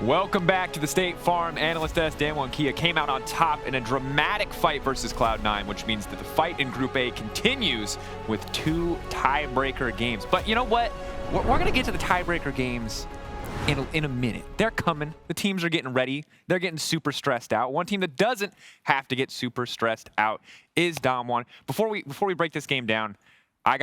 Welcome back to the State Farm. Analyst DWG KIA came out on top in a dramatic fight versus Cloud9, which means that the fight in Group A continues with 2 tiebreaker games. But you know what? We're going to get to the tiebreaker games in a minute. They're coming. The teams are getting ready. They're getting super stressed out. One team that doesn't have to get super stressed out is Dom1. Before we break this game down,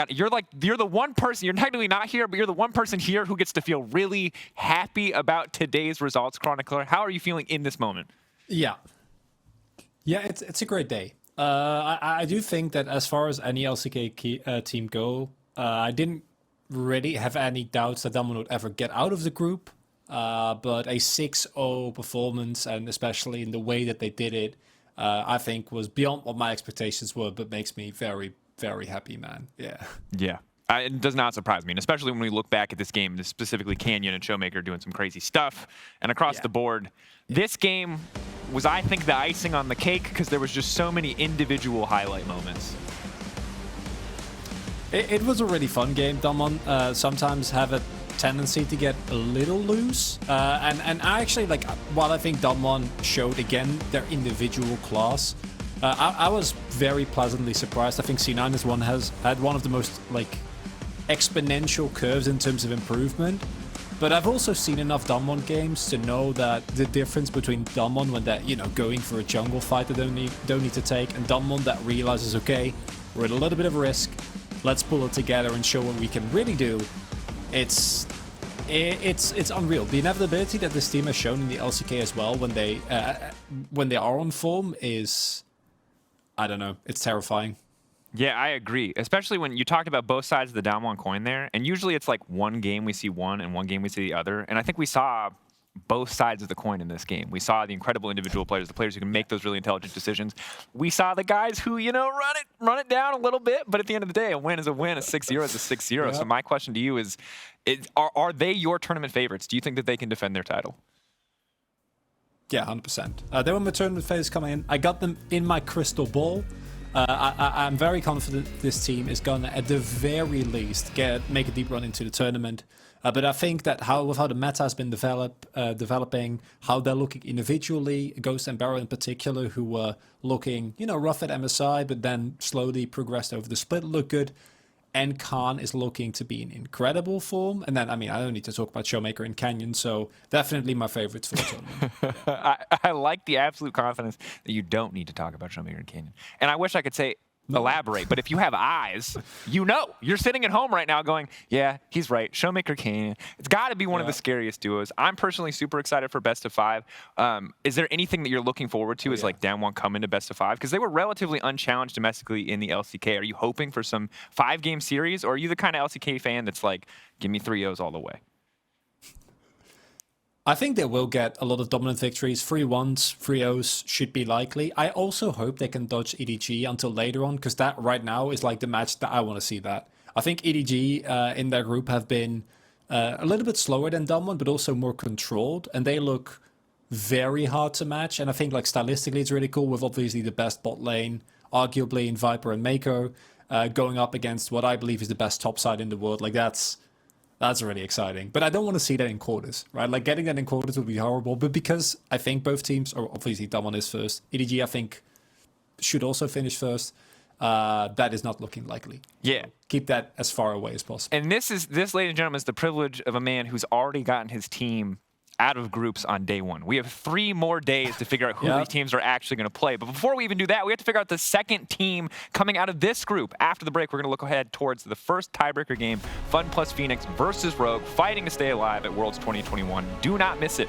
you're the one person, you're technically not here, but you're the one person here who gets to feel really happy about today's results, Chronicler. How are you feeling in this moment? Yeah, it's a great day. I do think that as far as any LCK team go, I didn't really have any doubts that Dom1 would ever get out of the group. But a 6-0 performance, and especially in the way that they did it, I think was beyond what my expectations were, but makes me very, very happy, man. Yeah. It does not surprise me, and especially when we look back at this game, specifically Kennen and ShowMaker doing some crazy stuff, and across the board. This game was, I think, the icing on the cake because there was just so many individual highlight moments. It was a really fun game. Dom1 sometimes have a tendency to get a little loose, and I actually, like, while I think Dom1 showed again their individual class, I was very pleasantly surprised. I think C9 has had one of the most, like, exponential curves in terms of improvement. But I've also seen enough Dom1 games to know that the difference between Dom1 when they're, going for a jungle fight they don't need to take, and Dom1 that realizes, okay, we're at a little bit of risk, let's pull it together and show what we can really do. It's unreal. The inevitability that this team has shown in the LCK as well when they are on form is, I don't know, it's terrifying. Yeah, I agree. Especially when you talked about both sides of the down one coin there. And usually it's like one game we see one and one game we see the other. And I think we saw both sides of the coin in this game. We saw the incredible individual players, the players who can make those really intelligent decisions. We saw the guys who, you know, run it down a little bit. But at the end of the day, a win is a win. A 6-0 is a 6-0. Yep. So my question to you is are they your tournament favorites? Do you think that they can defend their title? Yeah, 100%. They were my tournament favorites coming in. I got them in my crystal ball. I'm very confident this team is going to, at the very least, make a deep run into the tournament. But I think that with how the meta has been developing, how they're looking individually, Ghost and BeryL in particular, who were looking, you know, rough at MSI, but then slowly progressed over the split, look good. And Khan is looking to be in incredible form. And then, I mean, I don't need to talk about ShowMaker and Kennen, so definitely my favorites for the tournament. I like the absolute confidence that you don't need to talk about ShowMaker and Kennen. And I wish I could say, elaborate, but if you have eyes, you know. You're sitting at home right now going, yeah, he's right. ShowMaker Kennen. It's got to be one of the scariest duos. I'm personally super excited for best of 5. Is there anything that you're looking forward to as like down one come into best of 5? Because they were relatively unchallenged domestically in the LCK. Are you hoping for some 5-game series, or are you the kind of LCK fan that's like, give me 3-0s all the way? I think they will get a lot of dominant victories. 3-1s, 3-0s should be likely. I also hope they can dodge EDG until later on, because that right now is like the match that I want to see that. I think EDG in their group have been a little bit slower than Damwon, but also more controlled, and they look very hard to match. And I think like stylistically it's really cool with obviously the best bot lane, arguably in Viper and Mako, going up against what I believe is the best top side in the world. Like that's really exciting. But I don't want to see that in quarters, right? Like getting that in quarters would be horrible. But because I think both teams, or obviously Damwon is first, EDG I think should also finish first, that is not looking likely. Yeah. So keep that as far away as possible. And this, ladies and gentlemen, is the privilege of a man who's already gotten his team out of groups on day 1. We have 3 more days to figure out who these teams are actually going to play. But before we even do that, we have to figure out the second team coming out of this group. After the break, we're going to look ahead towards the first tiebreaker game, Fun plus Phoenix versus Rogue, fighting to stay alive at Worlds 2021. Do not miss it.